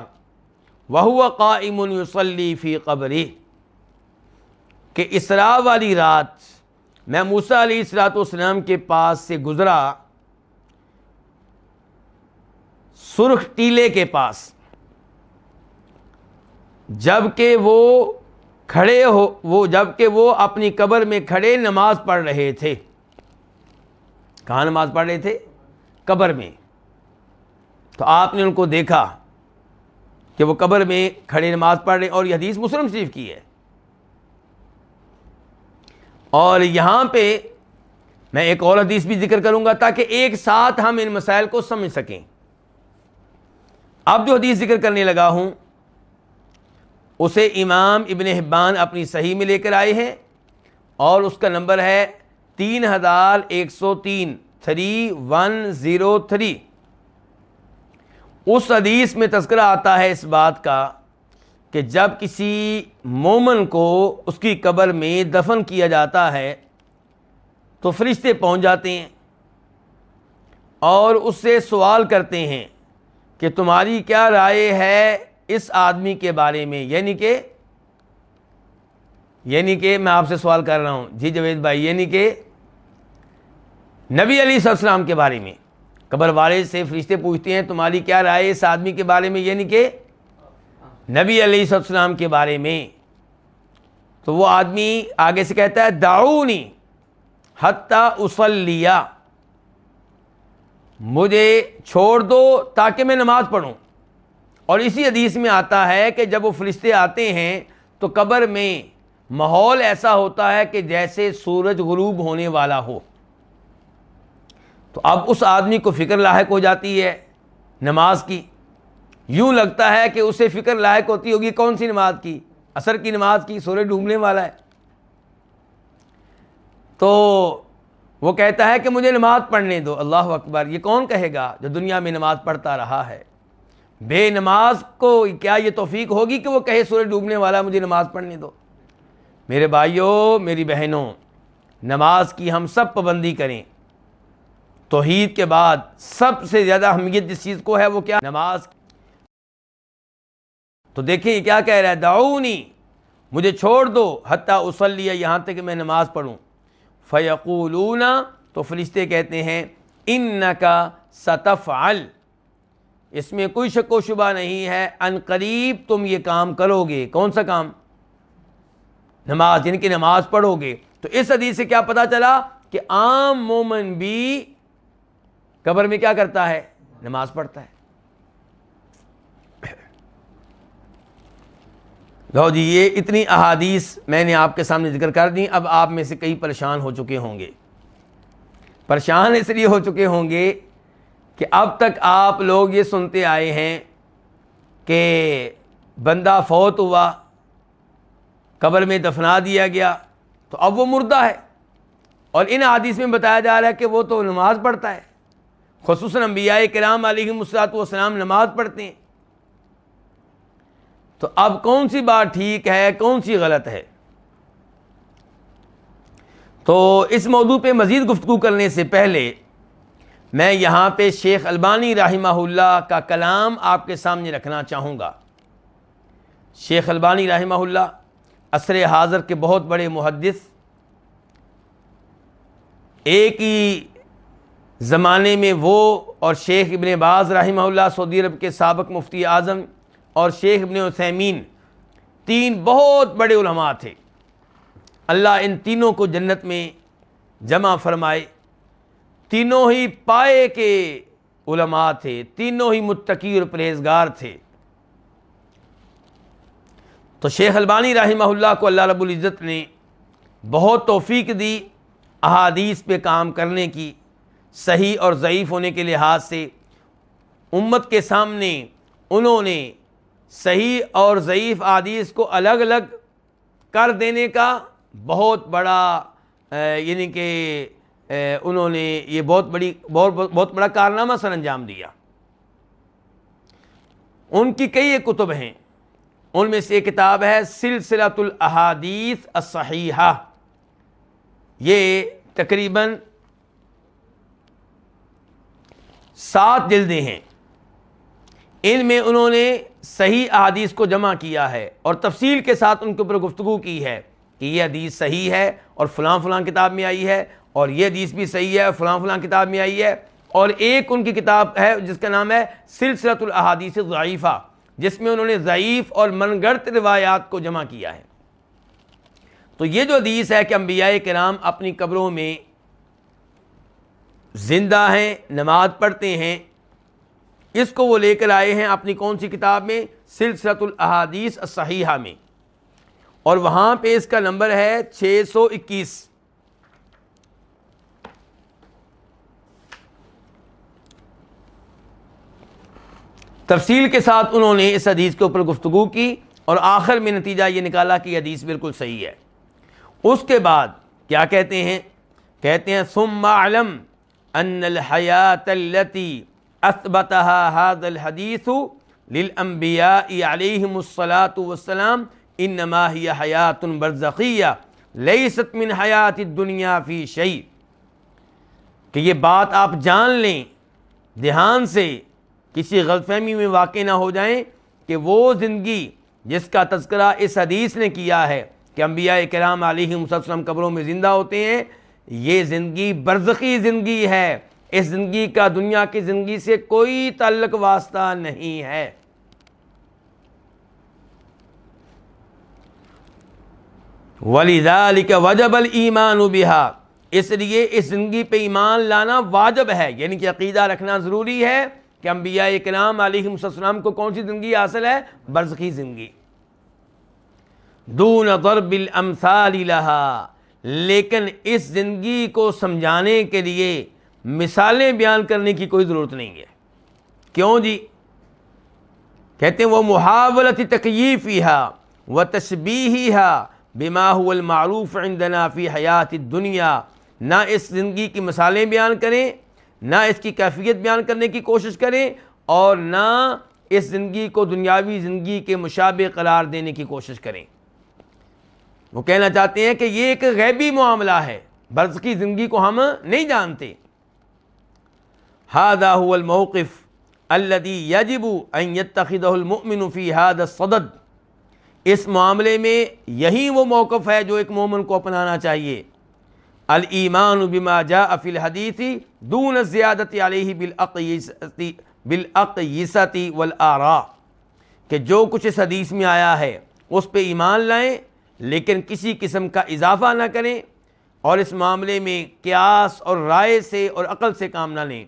وہو قائم یصلی فی قبرہ، کہ اسراء والی رات میں موسیٰ علیہ الصلوۃ والسلام کے پاس سے گزرا سرخ ٹیلے کے پاس، جبکہ وہ اپنی قبر میں کھڑے نماز پڑھ رہے تھے۔ کہاں نماز پڑھ رہے تھے؟ قبر میں۔ تو آپ نے ان کو دیکھا کہ وہ قبر میں کھڑے نماز پڑھ رہے، اور یہ حدیث مسلم شریف کی ہے۔ اور یہاں پہ میں ایک اور حدیث بھی ذکر کروں گا تاکہ ایک ساتھ ہم ان مسائل کو سمجھ سکیں۔ اب جو حدیث ذکر کرنے لگا ہوں اسے امام ابن حبان اپنی صحیح میں لے کر آئے ہیں، اور اس کا نمبر ہے 3103 3103۔ اس حدیث میں تذکرہ آتا ہے اس بات کا کہ جب کسی مومن کو اس کی قبر میں دفن کیا جاتا ہے تو فرشتے پہنچ جاتے ہیں اور اس سے سوال کرتے ہیں کہ تمہاری کیا رائے ہے اس آدمی کے بارے میں، یعنی کہ میں آپ سے سوال کر رہا ہوں جی جاوید بھائی، یعنی کہ نبی علیہ السلام کے بارے میں قبر والے سے فرشتے پوچھتے ہیں تمہاری کیا رائے اس آدمی کے بارے میں، یعنی کہ نبی علیہ السلام کے بارے میں۔ تو وہ آدمی آگے سے کہتا ہے دعونی حتی اصلی، مجھے چھوڑ دو تاکہ میں نماز پڑھوں۔ اور اسی حدیث میں آتا ہے کہ جب وہ فرشتے آتے ہیں تو قبر میں ماحول ایسا ہوتا ہے کہ جیسے سورج غروب ہونے والا ہو۔ تو اب اس آدمی کو فکر لاحق ہو جاتی ہے نماز کی، یوں لگتا ہے کہ اسے فکر لاحق ہوتی ہوگی کون سی نماز کی؟ عصر کی نماز کی، سورج ڈوبنے والا ہے۔ تو وہ کہتا ہے کہ مجھے نماز پڑھنے دو۔ اللہ اکبر، یہ کون کہے گا جو دنیا میں نماز پڑھتا رہا ہے؟ بے نماز کو کیا یہ توفیق ہوگی کہ وہ کہے سورج ڈوبنے والا، مجھے نماز پڑھنے دو؟ میرے بھائیوں، میری بہنوں، نماز کی ہم سب پابندی کریں۔ توحید کے بعد سب سے زیادہ اہمیت جس چیز کو ہے وہ کیا؟ نماز۔ تو دیکھیں یہ کیا کہہ رہا ہے، دعونی، مجھے چھوڑ دو، حتی اصلی، یہاں تک کہ میں نماز پڑھوں۔ فیقولون، تو فرشتے کہتے ہیں انک ستفعل، اس میں کوئی شک و شبہ نہیں ہے ان قریب تم یہ کام کرو گے۔ کون سا کام؟ نماز، یعنی کہ نماز پڑھو گے۔ تو اس حدیث سے کیا پتا چلا کہ عام مومن بھی قبر میں کیا کرتا ہے؟ نماز پڑھتا ہے۔ لو جی، یہ اتنی احادیث میں نے آپ کے سامنے ذکر کر دی۔ اب آپ میں سے کئی پریشان ہو چکے ہوں گے۔ پریشان اس لیے ہو چکے ہوں گے کہ اب تک آپ لوگ یہ سنتے آئے ہیں کہ بندہ فوت ہوا، قبر میں دفنا دیا گیا، تو اب وہ مردہ ہے، اور ان حدیث میں بتایا جا رہا ہے کہ وہ تو نماز پڑھتا ہے، خصوصاً انبیاء کرام علیہم الصلوۃ نماز پڑھتے ہیں۔ تو اب کون سی بات ٹھیک ہے، کون سی غلط ہے؟ تو اس موضوع پہ مزید گفتگو کرنے سے پہلے میں یہاں پہ شیخ البانی رحمہ اللہ کا کلام آپ کے سامنے رکھنا چاہوں گا۔ شیخ البانی رحمہ اللہ عصر حاضر کے بہت بڑے محدث، ایک ہی زمانے میں وہ اور شیخ ابن باز رحمہ اللہ سعودی عرب کے سابق مفتی اعظم اور شیخ ابن عثیمین، تین بہت بڑے علماء تھے۔ اللہ ان تینوں کو جنت میں جمع فرمائے۔ تینوں ہی پائے کے علماء تھے، تینوں ہی متقی اور پرہیزگار تھے۔ تو شیخ البانی رحمہ اللہ کو اللہ رب العزت نے بہت توفیق دی احادیث پہ کام کرنے کی، صحیح اور ضعیف ہونے کے لحاظ سے امت کے سامنے انہوں نے صحیح اور ضعیف احادیث کو الگ الگ کر دینے کا بہت بڑا یعنی کہ انہوں نے یہ بہت بڑا کارنامہ سر انجام دیا۔ ان کی کئی ایک کتب ہیں، ان میں سے ایک کتاب ہے سلسلۃ الاحادیث الصحیحہ۔ یہ تقریباً 7 جلدیں ہیں۔ ان میں انہوں نے صحیح احادیث کو جمع کیا ہے اور تفصیل کے ساتھ ان کے اوپر گفتگو کی ہے کہ یہ حدیث صحیح ہے اور فلاں فلاں کتاب میں آئی ہے، اور یہ حدیث بھی صحیح ہے اور فلاں فلاں کتاب میں آئی ہے۔ اور ایک ان کی کتاب ہے جس کا نام ہے سلسلۃ الاحادیث الضعیفہ، جس میں انہوں نے ضعیف اور من گھڑت روایات کو جمع کیا ہے۔ تو یہ جو حدیث ہے کہ انبیاء کرام اپنی قبروں میں زندہ ہیں، نماز پڑھتے ہیں، اس کو وہ لے کر آئے ہیں اپنی کون سی کتاب میں؟ سلسلۃ الاحادیث الصحیحہ میں، اور وہاں پہ اس کا نمبر ہے 621۔ تفصیل کے ساتھ انہوں نے اس حدیث کے اوپر گفتگو کی اور آخر میں نتیجہ یہ نکالا کہ یہ حدیث بالکل صحیح ہے۔ اس کے بعد کیا کہتے ہیں؟ کہتے ہیں ثم اعلم ان الحیات التي اثبتها هذا الحديث للانبیاء علیہم الصلاۃ والسلام انما هي حیات برزخیہ لیست من حیات الدنیا فی شیء، کہ یہ بات آپ جان لیں دھیان سے، کسی غلط فہمی میں واقع نہ ہو جائیں کہ وہ زندگی جس کا تذکرہ اس حدیث نے کیا ہے کہ انبیاء کرام علیہم السلام قبروں میں زندہ ہوتے ہیں، یہ زندگی برزخی زندگی ہے، اس زندگی کا دنیا کی زندگی سے کوئی تعلق واسطہ نہیں ہے۔ وَلِذَلِكَ وَجَبَ الْإِيمَانُ بِهَا، اس لیے اس زندگی پہ ایمان لانا واجب ہے، یعنی کہ عقیدہ رکھنا ضروری ہے کہ انبیاء کرام علیہم السلام کو کون سی زندگی حاصل ہے؟ برزخی زندگی۔ دون ضرب الامثال لها، لیکن اس زندگی کو سمجھانے کے لیے مثالیں بیان کرنے کی کوئی ضرورت نہیں ہے۔ کیوں جی؟ کہتے ہیں وہ محاولت تکییفها وتشبیہها بما هو المعروف عندنا فی حیات الدنیا، نہ اس زندگی کی مثالیں بیان کریں، نہ اس کی کیفیت بیان کرنے کی کوشش کریں، اور نہ اس زندگی کو دنیاوی زندگی کے مشابہ قرار دینے کی کوشش کریں۔ وہ کہنا چاہتے ہیں کہ یہ ایک غیبی معاملہ ہے، برزخی زندگی کو ہم نہیں جانتے۔ هذا هو الموقف الذي يجب ان يتخذه المؤمن في هذا الصدد، اس معاملے میں یہی وہ موقف ہے جو ایک مومن کو اپنانا چاہیے۔ الایمان بما جاء فی الحدیث دون الزیادۃ علیہ بالاقیسۃ والآراء، کہ جو کچھ اس حدیث میں آیا ہے اس پہ ایمان لائیں لیکن کسی قسم کا اضافہ نہ کریں، اور اس معاملے میں قیاس اور رائے سے اور عقل سے کام نہ لیں،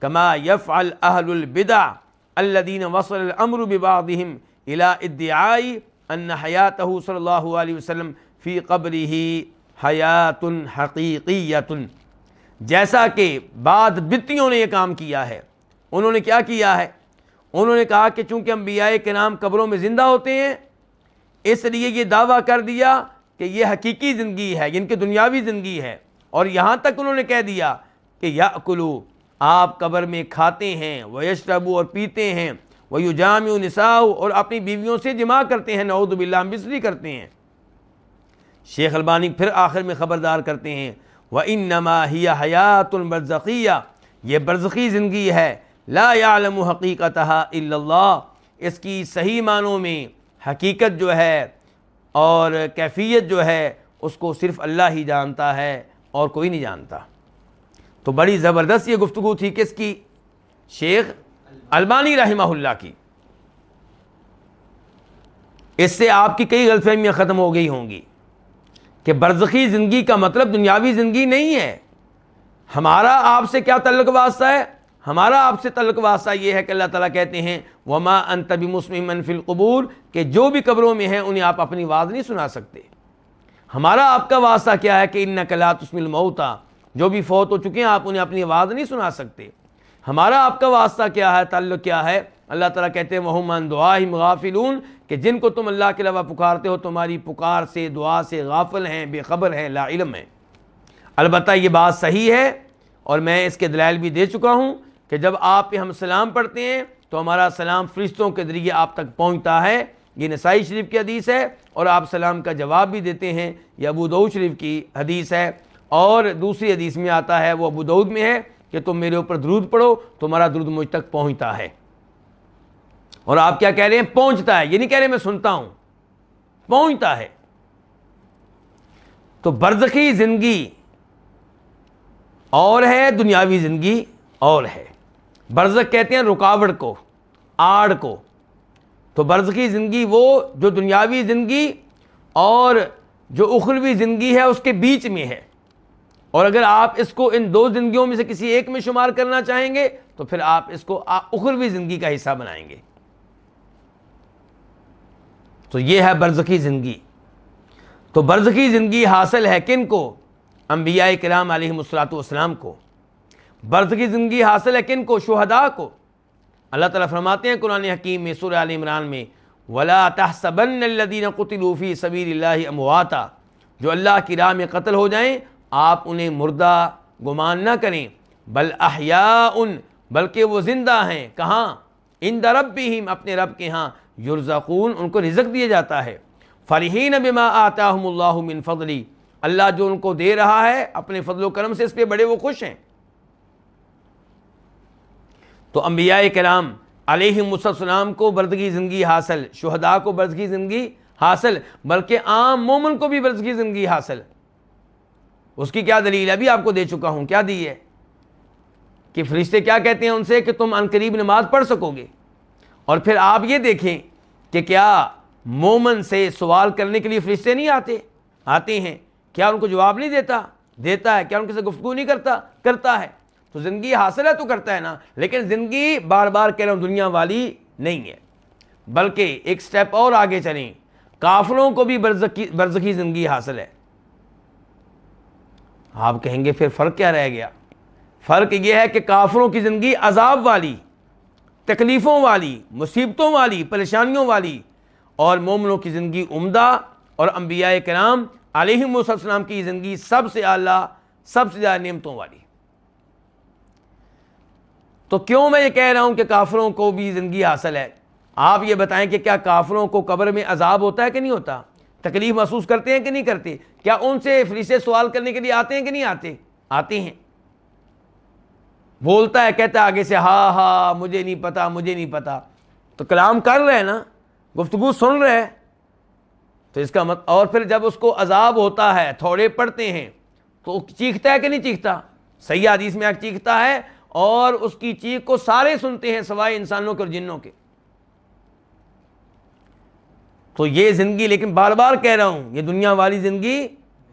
کما یفعل اہل البدع الذین وصل الامر ببعضهم الى ادعاء ان حیاتہ صلی اللہ علیہ وسلم فی قبرہ حیات حقیقیۃ، جیسا کہ بعض بدعتیوں نے یہ کام کیا ہے۔ انہوں نے کیا کیا ہے؟ انہوں نے کہا کہ چونکہ انبیاء کرام قبروں میں زندہ ہوتے ہیں اس لیے یہ دعویٰ کر دیا کہ یہ حقیقی زندگی ہے، ان کی دنیاوی زندگی ہے، اور یہاں تک انہوں نے کہہ دیا کہ یأکلوا، آپ قبر میں کھاتے ہیں، ویشربوا، اور پیتے ہیں، ویجامع نساء، اور اپنی بیویوں سے جماع کرتے ہیں، نعوذ باللہ بسری کرتے ہیں۔ شیخ البانی پھر آخر میں خبردار کرتے ہیں وَإِنَّمَا هِيَ حَيَاتٌ بَرْزَخِيَّةٌ، یہ برزخی زندگی ہے، لا يعلم حقیقتها الا اللہ، اس کی صحیح معنوں میں حقیقت جو ہے اور کیفیت جو ہے اس کو صرف اللہ ہی جانتا ہے اور کوئی نہیں جانتا۔ تو بڑی زبردست یہ گفتگو تھی کس کی؟ شیخ البانی رحمہ اللہ کی۔ اس سے آپ کی کئی غلط فہمیاں ختم ہو گئی ہوں گی کہ برزخی زندگی کا مطلب دنیاوی زندگی نہیں ہے۔ ہمارا آپ سے کیا تعلق واسطہ ہے؟ ہمارا آپ سے تعلق واسطہ یہ ہے کہ اللہ تعالیٰ کہتے ہیں وَمَا أَنْتَ بِمُسْمِعٍ مَّن فِي الْقُبُورِ، کہ جو بھی قبروں میں ہیں انہیں آپ اپنی آواز نہیں سنا سکتے۔ ہمارا آپ کا واسطہ کیا ہے کہ إِنَّكَ لَا تُسْمِعُ الْمَوْتَىٰ، جو بھی فوت ہو چکے ہیں آپ انہیں اپنی آواز نہیں سنا سکتے۔ ہمارا آپ کا واسطہ کیا ہے، تعلق کیا ہے؟ اللہ تعالیٰ کہتے ہیں وَهُمْ عَنْ دُعَائِهِمْ غَافِلُونَ، کہ جن کو تم اللہ کے علاوہ پکارتے ہو تمہاری پکار سے، دعا سے غافل ہیں، بے خبر ہیں، لا علم ہیں۔ البتہ یہ بات صحیح ہے اور میں اس کے دلائل بھی دے چکا ہوں کہ جب آپ پہ ہم سلام پڑھتے ہیں تو ہمارا سلام فرشتوں کے ذریعے آپ تک پہنچتا ہے، یہ نسائی شریف کی حدیث ہے، اور آپ سلام کا جواب بھی دیتے ہیں، یہ ابو داؤد شریف کی حدیث ہے، اور دوسری حدیث میں آتا ہے وہ ابو داؤد میں ہے کہ تم میرے اوپر درود پڑھو تمہارا درود مجھ تک پہنچتا ہے۔ اور آپ کیا کہہ رہے ہیں؟ پہنچتا ہے، یہ نہیں کہہ رہے میں سنتا ہوں، پہنچتا ہے۔ تو برزخی زندگی اور ہے، دنیاوی زندگی اور ہے۔ برزخ کہتے ہیں رکاوٹ کو، آڑ کو۔ تو برزخی زندگی وہ جو دنیاوی زندگی اور جو اخروی زندگی ہے اس کے بیچ میں ہے، اور اگر آپ اس کو ان دو زندگیوں میں سے کسی ایک میں شمار کرنا چاہیں گے تو پھر آپ اس کو اخروی زندگی کا حصہ بنائیں گے۔ تو یہ ہے برزخی زندگی۔ تو برزخی زندگی حاصل ہے کن کو؟ انبیاء کرام علیہم الصلوۃ والسلام کو۔ برزخی زندگی حاصل ہے کن کو؟ شہداء کو۔ اللہ تعالیٰ فرماتے ہیں قرآن حکیم میں سورہ آل عمران میں وَلَا تَحْسَبَنَّ الَّذِينَ قُتِلُوا فِي سَبِيلِ اللَّهِ أَمْوَاتًا، جو اللہ کی راہ میں قتل ہو جائیں آپ انہیں مردہ گمان نہ کریں، بل احیاء، بلکہ وہ زندہ ہیں۔ کہاں؟ عند ربہم، اپنے رب کے ہاں، یرزقون، ان کو رزق دیا جاتا ہے۔ فرحین بما آتاہم اللہ من فضلی، اللہ جو ان کو دے رہا ہے اپنے فضل و کرم سے اس پہ بڑے وہ خوش ہیں۔ تو انبیاء کرام علیہم السلام کو برزخی زندگی حاصل، شہداء کو برزخی زندگی حاصل، بلکہ عام مومن کو بھی برزخی زندگی حاصل۔ اس کی کیا دلیل ہے؟ ابھی آپ کو دے چکا ہوں۔ کیا دی ہے؟ کہ فرشتے کیا کہتے ہیں ان سے کہ تم عنقریب نماز پڑھ سکو گے۔ اور پھر آپ یہ دیکھیں کہ کیا مومن سے سوال کرنے کے لیے فرشتے نہیں آتے ہیں؟ کیا ان کو جواب نہیں دیتا ہے؟ کیا ان کے ساتھ گفتگو نہیں کرتا ہے؟ تو زندگی حاصل ہے تو کرتا ہے نا، لیکن زندگی بار بار کہہ رہا ہوں دنیا والی نہیں ہے، بلکہ ایک سٹیپ اور آگے چلیں، کافروں کو بھی برزخی زندگی حاصل ہے۔ آپ کہیں گے پھر فرق کیا رہ گیا؟ فرق یہ ہے کہ کافروں کی زندگی عذاب والی، تکلیفوں والی، مصیبتوں والی، پریشانیوں والی، اور مومنوں کی زندگی عمدہ، اور انبیاء کرام علیہم السلام کی زندگی سب سے اعلیٰ، سب سے زیادہ نعمتوں والی۔ تو کیوں میں یہ کہہ رہا ہوں کہ کافروں کو بھی زندگی حاصل ہے؟ آپ یہ بتائیں کہ کیا کافروں کو قبر میں عذاب ہوتا ہے کہ نہیں ہوتا؟ تکلیف محسوس کرتے ہیں کہ نہیں کرتے؟ کیا ان سے فرشتے سوال کرنے کے لیے آتے ہیں کہ نہیں آتے؟ آتے ہیں۔ بولتا ہے، کہتا ہے آگے سے ہاں مجھے نہیں پتا، تو کلام کر رہے ہیں نا، گفتگو سن رہے ہیں، تو اس کا مطلب، اور پھر جب اس کو عذاب ہوتا ہے، تھوڑے پڑتے ہیں، تو چیختا ہے کہ نہیں چیختا؟ صحیح حدیث میں چیختا ہے، اور اس کی چیخ کو سارے سنتے ہیں سوائے انسانوں کے اور جنوں کے. تو یہ زندگی، لیکن بار بار کہہ رہا ہوں، یہ دنیا والی زندگی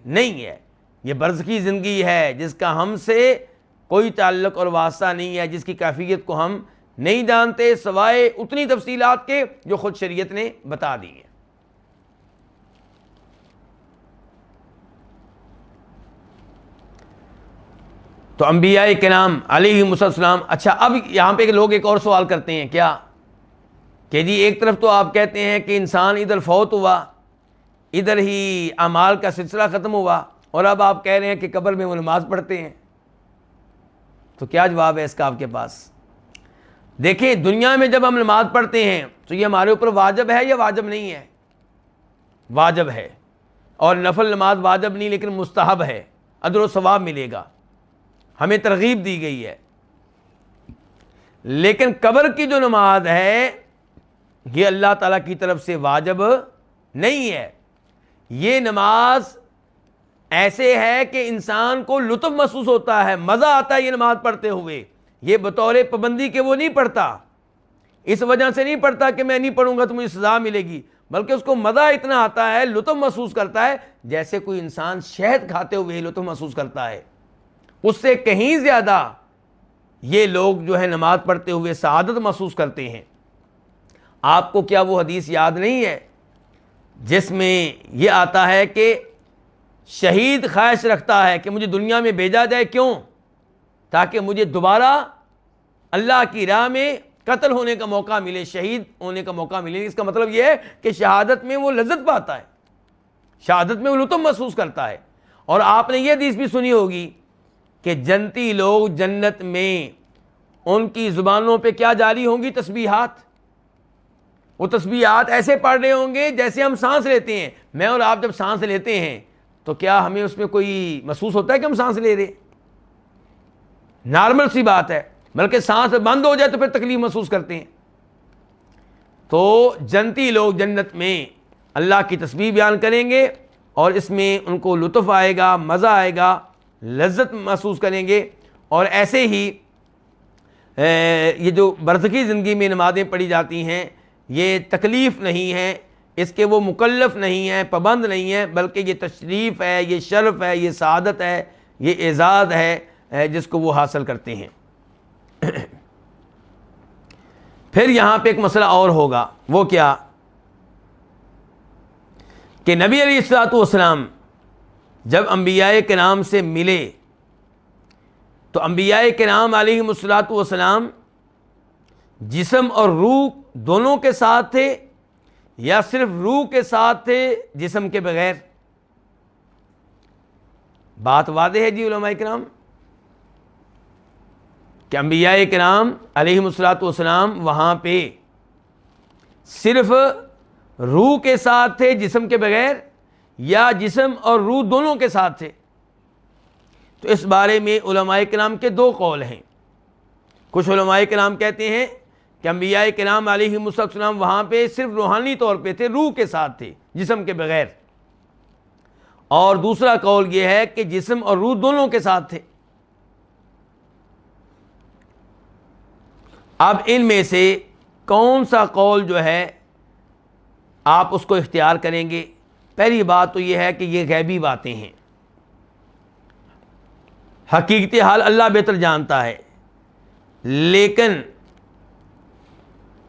نہیں ہے، یہ برزخی زندگی ہے جس کا ہم سے کوئی تعلق اور واسطہ نہیں ہے، جس کی کیفیت کو ہم نہیں جانتے سوائے اتنی تفصیلات کے جو خود شریعت نے بتا دی ہیں. تو انبیاء کرام علیہم السلام. اچھا، اب یہاں پہ لوگ ایک اور سوال کرتے ہیں کیا کہ جی ایک طرف تو آپ کہتے ہیں کہ انسان ادھر فوت ہوا، ادھر ہی اعمال کا سلسلہ ختم ہوا، اور اب آپ کہہ رہے ہیں کہ قبر میں وہ نماز پڑھتے ہیں. تو کیا جواب ہے اس کا آپ کے پاس؟ دیکھیں، دنیا میں جب ہم نماز پڑھتے ہیں تو یہ ہمارے اوپر واجب ہے یا واجب نہیں ہے؟ واجب ہے. اور نفل نماز واجب نہیں لیکن مستحب ہے، اجر و ثواب ملے گا، ہمیں ترغیب دی گئی ہے. لیکن قبر کی جو نماز ہے یہ اللہ تعالیٰ کی طرف سے واجب نہیں ہے. یہ نماز ایسے ہے کہ انسان کو لطف محسوس ہوتا ہے، مزہ آتا ہے یہ نماز پڑھتے ہوئے. یہ بطور پابندی کے وہ نہیں پڑھتا، اس وجہ سے نہیں پڑھتا کہ میں نہیں پڑھوں گا تو مجھے سزا ملے گی، بلکہ اس کو مزہ اتنا آتا ہے، لطف محسوس کرتا ہے جیسے کوئی انسان شہد کھاتے ہوئے لطف محسوس کرتا ہے. اس سے کہیں زیادہ یہ لوگ جو ہے نماز پڑھتے ہوئے سعادت محسوس کرتے ہیں. آپ کو کیا وہ حدیث یاد نہیں ہے جس میں یہ آتا ہے کہ شہید خواہش رکھتا ہے کہ مجھے دنیا میں بھیجا جائے، کیوں؟ تاکہ مجھے دوبارہ اللہ کی راہ میں قتل ہونے کا موقع ملے، شہید ہونے کا موقع ملے. اس کا مطلب یہ ہے کہ شہادت میں وہ لذت پاتا ہے، شہادت میں وہ لطف محسوس کرتا ہے. اور آپ نے یہ حدیث بھی سنی ہوگی کہ جنتی لوگ جنت میں ان کی زبانوں پہ کیا جاری ہوں گی؟ تسبیحات. وہ تسبیحات ایسے پڑھ رہے ہوں گے جیسے ہم سانس لیتے ہیں. میں اور آپ جب سانس لیتے ہیں تو کیا ہمیں اس میں کوئی محسوس ہوتا ہے کہ ہم سانس لے رہے؟ نارمل سی بات ہے، بلکہ سانس بند ہو جائے تو پھر تکلیف محسوس کرتے ہیں. تو جنتی لوگ جنت میں اللہ کی تسبیح بیان کریں گے اور اس میں ان کو لطف آئے گا، مزہ آئے گا، لذت محسوس کریں گے. اور ایسے ہی یہ جو برزخی زندگی میں نمازیں پڑھی جاتی ہیں یہ تکلیف نہیں ہے، اس کے وہ مکلف نہیں ہیں، پابند نہیں ہیں، بلکہ یہ تشریف ہے، یہ شرف ہے، یہ سعادت ہے، یہ اعزاز ہے جس کو وہ حاصل کرتے ہیں. پھر یہاں پہ ایک مسئلہ اور ہوگا، وہ کیا کہ نبی علیہ الصلوۃ والسلام جب انبیاء کرام سے ملے تو انبیاء کرام علیہم الصلوۃ والسلام جسم اور روح دونوں کے ساتھ تھے یا صرف روح کے ساتھ تھے جسم کے بغیر؟ بات واضح ہے جی علماء کرام کہ انبیاء کرام علیہم الصلوۃ والسلام وہاں پہ صرف روح کے ساتھ تھے جسم کے بغیر یا جسم اور روح دونوں کے ساتھ تھے؟ تو اس بارے میں علماء کرام کے دو قول ہیں. کچھ علماء کرام کہتے ہیں کہ انبیاء کرام علیہم السلام وہاں پہ صرف روحانی طور پہ تھے، روح کے ساتھ تھے جسم کے بغیر. اور دوسرا قول یہ ہے کہ جسم اور روح دونوں کے ساتھ تھے. اب ان میں سے کون سا قول جو ہے آپ اس کو اختیار کریں گے؟ پہلی بات تو یہ ہے کہ یہ غیبی باتیں ہیں، حقیقت حال اللہ بہتر جانتا ہے، لیکن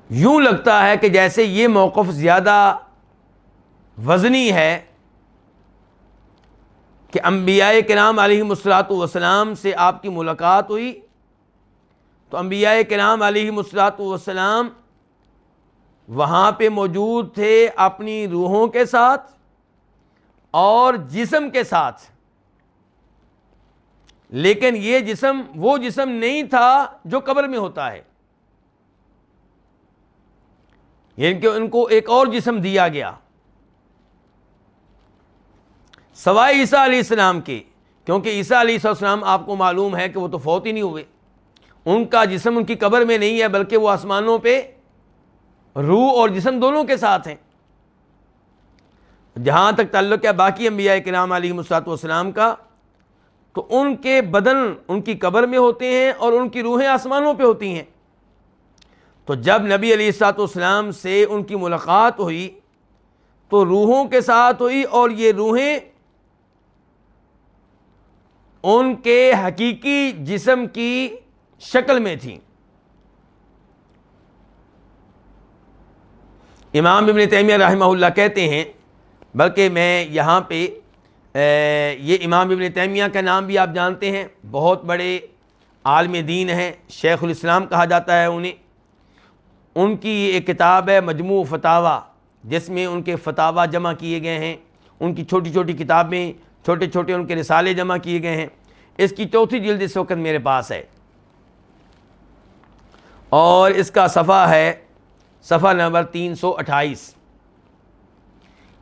یوں لگتا ہے کہ جیسے یہ موقف زیادہ وزنی ہے کہ انبیاء کرام علیہم الصلوۃ والسلام سے آپ کی ملاقات ہوئی تو انبیاء کرام علیہم الصلوۃ والسلام وہاں پہ موجود تھے اپنی روحوں کے ساتھ اور جسم کے ساتھ، لیکن یہ جسم وہ جسم نہیں تھا جو قبر میں ہوتا ہے، یعنی کہ ان کو ایک اور جسم دیا گیا سوائے عیسیٰ علیہ السلام کے، کیونکہ عیسیٰ علیہ السلام آپ کو معلوم ہے کہ وہ تو فوت ہی نہیں ہوئے، ان کا جسم ان کی قبر میں نہیں ہے بلکہ وہ آسمانوں پہ روح اور جسم دونوں کے ساتھ ہیں. جہاں تک تعلق ہے باقی انبیاء کرام علیہم الصلوۃ والسلام کا تو ان کے بدن ان کی قبر میں ہوتے ہیں اور ان کی روحیں آسمانوں پہ ہوتی ہیں۔ تو جب نبی علیہ الصلوۃ والسلام سے ان کی ملاقات ہوئی تو روحوں کے ساتھ ہوئی، اور یہ روحیں ان کے حقیقی جسم کی شکل میں تھیں۔ امام ابن تیمیہ رحمہ اللہ کہتے ہیں، بلکہ میں یہاں پہ یہ امام ابن تیمیہ کا نام بھی آپ جانتے ہیں، بہت بڑے عالم دین ہیں، شیخ الاسلام کہا جاتا ہے انہیں۔ ان کی ایک کتاب ہے مجموع فتاوی، جس میں ان کے فتاوی جمع کیے گئے ہیں، ان کی چھوٹی چھوٹی کتابیں، چھوٹے چھوٹے ان کے رسالے جمع کیے گئے ہیں۔ اس کی 4تھی جلد اس وقت میرے پاس ہے، اور اس کا صفحہ ہے صفحہ نمبر 328۔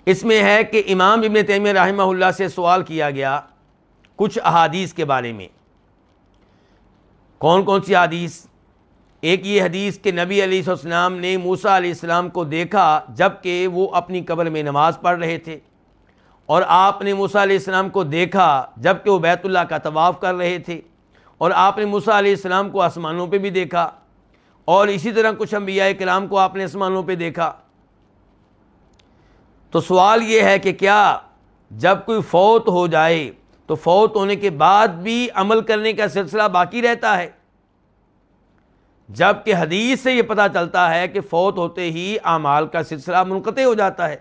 اس میں ہے کہ امام ابن تیمیہ رحمہ اللہ سے سوال کیا گیا کچھ احادیث کے بارے میں۔ کون کون سی حدیث؟ ایک یہ حدیث کہ نبی علیہ السلام نے موسیٰ علیہ السلام کو دیکھا جب کہ وہ اپنی قبر میں نماز پڑھ رہے تھے، اور آپ نے موسیٰ علیہ السلام کو دیکھا جب کہ وہ بیت اللہ کا طواف کر رہے تھے، اور آپ نے موسیٰ علیہ السلام کو آسمانوں پہ بھی دیکھا، اور اسی طرح کچھ انبیاء کرام کو آپ نے آسمانوں پہ دیکھا۔ تو سوال یہ ہے کہ کیا جب کوئی فوت ہو جائے تو فوت ہونے کے بعد بھی عمل کرنے کا سلسلہ باقی رہتا ہے؟ جبکہ حدیث سے یہ پتہ چلتا ہے کہ فوت ہوتے ہی اعمال کا سلسلہ منقطع ہو جاتا ہے۔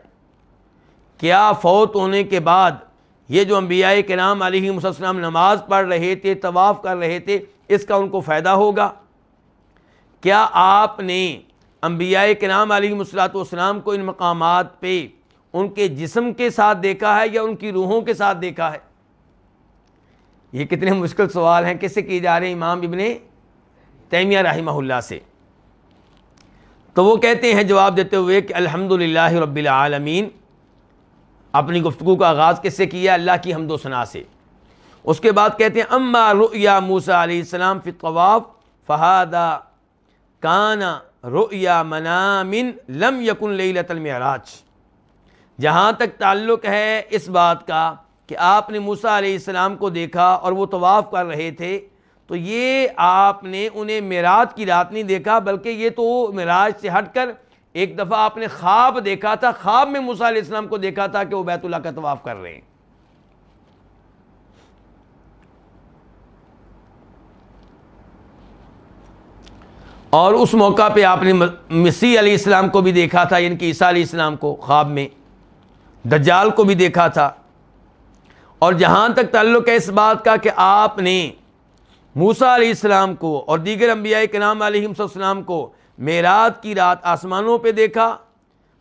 کیا فوت ہونے کے بعد یہ جو انبیاء کرام علیہ السلام نماز پڑھ رہے تھے، طواف کر رہے تھے، اس کا ان کو فائدہ ہوگا؟ کیا آپ نے انبیاء کرام علیہ السلام کو ان مقامات پہ ان کے جسم کے ساتھ دیکھا ہے یا ان کی روحوں کے ساتھ دیکھا ہے؟ یہ کتنے مشکل سوال ہیں، کس سے کیے جا رہے ہیں؟ امام ابن تیمیہ رحمہ اللہ سے۔ تو وہ کہتے ہیں جواب دیتے ہوئے کہ الحمدللہ رب العالمین، اپنی گفتگو کا آغاز کس سے کیا؟ اللہ کی حمد و ثنا سے۔ اس کے بعد کہتے ہیں اما رؤیا موسیٰ علیہ السلام فی الطواف فہذا کان رؤیا منام لم یکن لیلۃ المعراج۔ جہاں تک تعلق ہے اس بات کا کہ آپ نے موسیٰ علیہ السلام کو دیکھا اور وہ طواف کر رہے تھے، تو یہ آپ نے انہیں معراج کی رات نہیں دیکھا، بلکہ یہ تو معراج سے ہٹ کر ایک دفعہ آپ نے خواب دیکھا تھا، خواب میں موسیٰ علیہ السلام کو دیکھا تھا کہ وہ بیت اللہ کا طواف کر رہے ہیں۔ اور اس موقع پہ آپ نے مسیح علیہ السلام کو بھی دیکھا تھا، یعنی کہ عیسیٰ علیہ السلام کو خواب میں، دجال کو بھی دیکھا تھا۔ اور جہاں تک تعلق ہے اس بات کا کہ آپ نے موسیٰ علیہ السلام کو اور دیگر انبیاء کرام علیہ السلام کو معراج کی رات آسمانوں پہ دیکھا،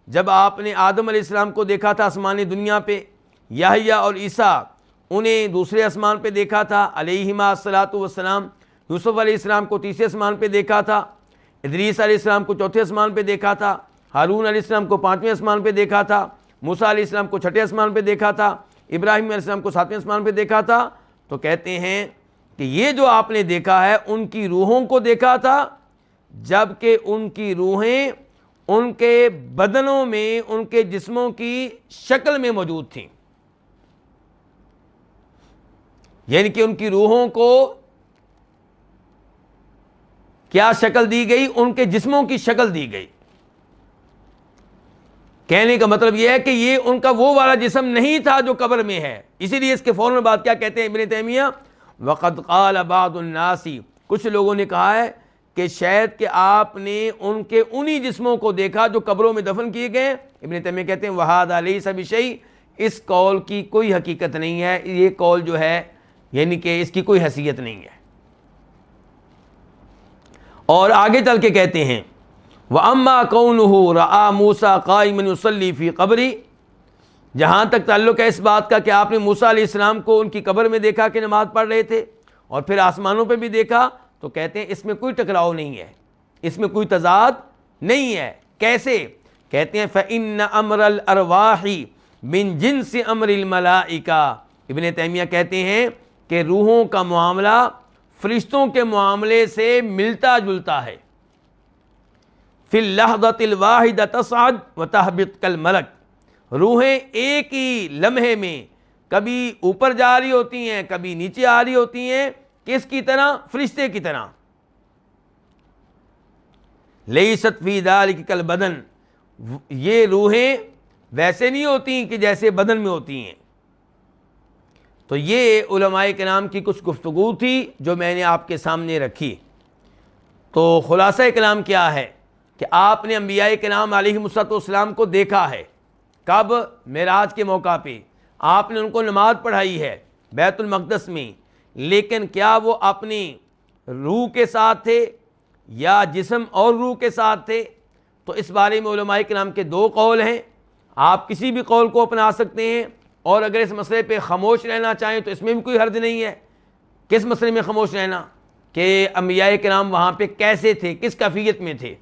جب آپ نے آدم علیہ السلام کو دیکھا تھا آسمانی دنیا پہ، یحییٰ اور عیسیٰ انہیں دوسرے آسمان پہ دیکھا تھا علیہما الصلاۃ والسلام، یوسف علیہ السلام کو تیسرے آسمان پہ دیکھا تھا، ادریس علیہ السلام کو چوتھے آسمان پہ دیکھا تھا، ہارون علیہ السلام کو 5ویں آسمان پہ دیکھا تھا، موسیٰ علیہ السلام کو 6ٹھے آسمان پہ دیکھا تھا، ابراہیم علیہ السلام کو 7ویں آسمان پہ دیکھا تھا۔ تو کہتے ہیں کہ یہ جو آپ نے دیکھا ہے ان کی روحوں کو دیکھا تھا، جبکہ ان کی روحیں ان کے بدنوں میں ان کے جسموں کی شکل میں موجود تھیں، یعنی کہ ان کی روحوں کو کیا شکل دی گئی؟ ان کے جسموں کی شکل دی گئی۔ کہنے کا مطلب یہ ہے کہ یہ ان کا وہ والا جسم نہیں تھا جو قبر میں ہے۔ اسی لیے اس کے فوراً بعد کیا کہتے ہیں ابن تیمیہ؟ وَقَدْ قَالَ بَعْضُ النَّاسِ، کچھ لوگوں نے کہا ہے کہ شاید کہ آپ نے ان کے انہی جسموں کو دیکھا جو قبروں میں دفن کیے گئے۔ ابن تیمیہ کہتے ہیں وَهَذَا لَيْسَ بِشَيْءٍ، اس قول کی کوئی حقیقت نہیں ہے، یہ قول جو ہے یعنی کہ اس کی کوئی حیثیت نہیں ہے۔ اور آگے چل کے کہتے ہیں وَأَمَّا كَوْنُهُ رَآ مُوسَىٰ قَائِمًا يُصَلِّي فِي قَبْرِهِ، جہاں تک تعلق ہے اس بات کا کہ آپ نے موسیٰ علیہ السلام کو ان کی قبر میں دیکھا کہ نماز پڑھ رہے تھے، اور پھر آسمانوں پہ بھی دیکھا، تو کہتے ہیں اس میں کوئی ٹکراؤ نہیں ہے، اس میں کوئی تضاد نہیں ہے۔ کیسے؟ کہتے ہیں فَإِنَّ أَمْرَ الْأَرْوَاحِ مِنْ جِنْسِ أَمْرِ الْمَلَائِكَةِ، ابن تیمیہ کہتے ہیں کہ روحوں کا معاملہ فرشتوں کے معاملے سے ملتا جلتا ہے۔ فِي اللَّحْظَةِ الْوَاحِدَةِ تَصْعَدُ وَتَهْبِطُ كَالْمَلَكِ، روحیں ایک ہی لمحے میں کبھی اوپر جا رہی ہوتی ہیں، کبھی نیچے آ رہی ہوتی ہیں، کس کی طرح؟ فرشتے کی طرح. لیست فی ذالک کالبدن، یہ روحیں ویسے نہیں ہوتی کہ جیسے بدن میں ہوتی ہیں. تو یہ علماء کرام کی کچھ گفتگو تھی جو میں نے آپ کے سامنے رکھی. تو خلاصہ کلام کیا ہے کہ آپ نے انبیاء کرام علیہم السلام کو دیکھا ہے. کب؟ معراج کے موقع پہ آپ نے ان کو نماز پڑھائی ہے بیت المقدس میں. لیکن کیا وہ اپنی روح کے ساتھ تھے یا جسم اور روح کے ساتھ تھے؟ تو اس بارے میں علماء کرام کے دو قول ہیں. آپ کسی بھی قول کو اپنا سکتے ہیں، اور اگر اس مسئلے پہ خاموش رہنا چاہیں تو اس میں بھی کوئی حرج نہیں ہے. کس مسئلے میں خاموش رہنا؟ کہ انبیاء کرام وہاں پہ کیسے تھے، کس کیفیت میں تھے.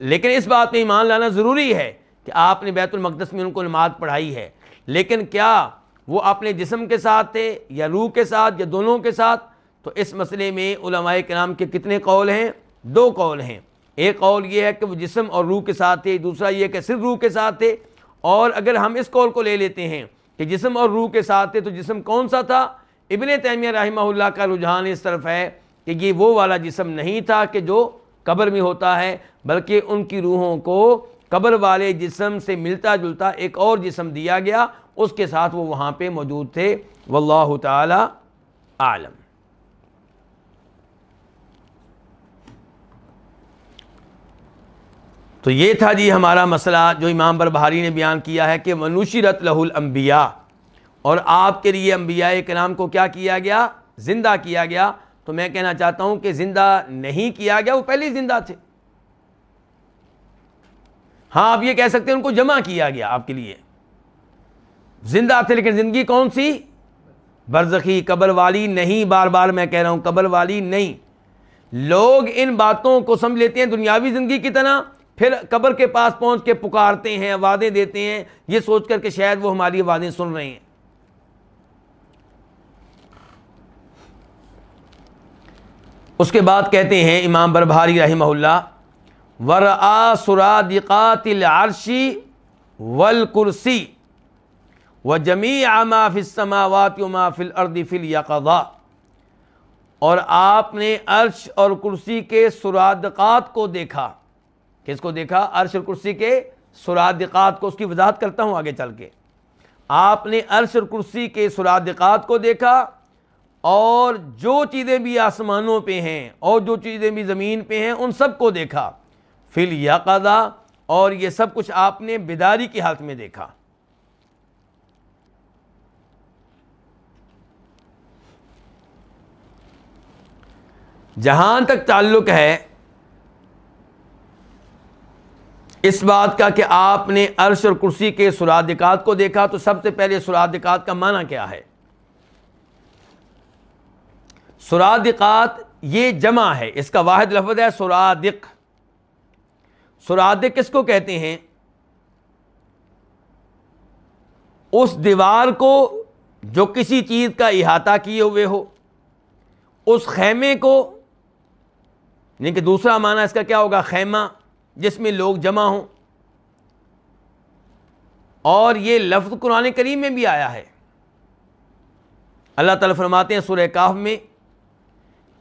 لیکن اس بات میں ایمان لانا ضروری ہے کہ آپ نے بیت المقدس میں ان کو نماز پڑھائی ہے، لیکن کیا وہ اپنے جسم کے ساتھ تھے یا روح کے ساتھ یا دونوں کے ساتھ؟ تو اس مسئلے میں علماء کرام کے کتنے قول ہیں؟ دو قول ہیں. ایک قول یہ ہے کہ وہ جسم اور روح کے ساتھ تھے، دوسرا یہ کہ صرف روح کے ساتھ تھے. اور اگر ہم اس قول کو لے لیتے ہیں کہ جسم اور روح کے ساتھ تھے تو جسم کون سا تھا؟ ابن تیمیہ رحمہ اللہ کا رجحان اس طرف ہے کہ یہ وہ والا جسم نہیں تھا کہ جو قبر میں ہوتا ہے، بلکہ ان کی روحوں کو قبر والے جسم سے ملتا جلتا ایک اور جسم دیا گیا، اس کے ساتھ وہ وہاں پہ موجود تھے. واللہ تعالی اعلم. تو یہ تھا جی ہمارا مسئلہ جو امام بربہاری نے بیان کیا ہے کہ ونشرت لہ الانبیاء، اور آپ کے لیے انبیاء کرام کو کیا کیا گیا؟ زندہ کیا گیا. تو میں کہنا چاہتا ہوں کہ زندہ نہیں کیا گیا، وہ پہلے ہی زندہ تھے. ہاں آپ یہ کہہ سکتے ہیں ان کو جمع کیا گیا آپ کے لیے. زندہ تھے لیکن زندگی کون سی؟ برزخی، قبر والی نہیں. بار بار میں کہہ رہا ہوں قبر والی نہیں. لوگ ان باتوں کو سمجھ لیتے ہیں دنیاوی زندگی کی طرح، پھر قبر کے پاس پہنچ کے پکارتے ہیں، آوازیں دیتے ہیں، یہ سوچ کر کہ شاید وہ ہماری آوازیں سن رہے ہیں. اس کے بعد کہتے ہیں امام بربہاری رحمہ اللہ، ورآ سرادقات العرش والکرسی وجمیع ما فی السماوات وما فی الارض فی الیقظہ، اور آپ نے عرش اور کرسی کے سرادقات کو دیکھا. کس کو دیکھا؟ عرش اور کرسی کے سرادقات کو. اس کی وضاحت کرتا ہوں آگے چل کے. آپ نے عرش اور کرسی کے سرادقات کو دیکھا، اور جو چیزیں بھی آسمانوں پہ ہیں اور جو چیزیں بھی زمین پہ ہیں ان سب کو دیکھا. فی الیقظہ، اور یہ سب کچھ آپ نے بیداری کی حالت میں دیکھا. جہاں تک تعلق ہے اس بات کا کہ آپ نے عرش اور کرسی کے سرادقات کو دیکھا، تو سب سے پہلے سرادقات کا معنی کیا ہے؟ سرادقات یہ جمع ہے، اس کا واحد لفظ ہے سرادق. سرادق کس کو کہتے ہیں؟ اس دیوار کو جو کسی چیز کا احاطہ کیے ہوئے ہو، اس خیمے کو، یعنی کہ دوسرا معنی اس کا کیا ہوگا؟ خیمہ جس میں لوگ جمع ہوں. اور یہ لفظ قرآن کریم میں بھی آیا ہے. اللہ تعالیٰ فرماتے ہیں سورہ کہف میں،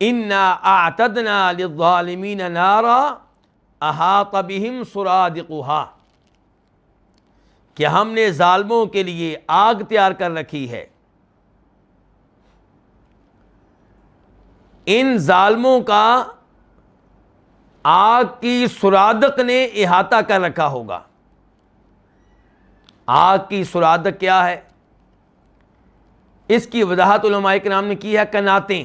اِنَّا أَعْتَدْنَا لِلظَّالِمِينَ نَارًا أَحَاطَ بِهِمْ سُرَادِقُهَا، کہ ہم نے ظالموں کے لیے آگ تیار کر رکھی ہے. ان ظالموں کا آگ کی سرادق نے احاطہ کر رکھا ہوگا. آگ کی سرادق کیا ہے؟ اس کی وضاحت علماء کرام نے کی ہے کناتیں.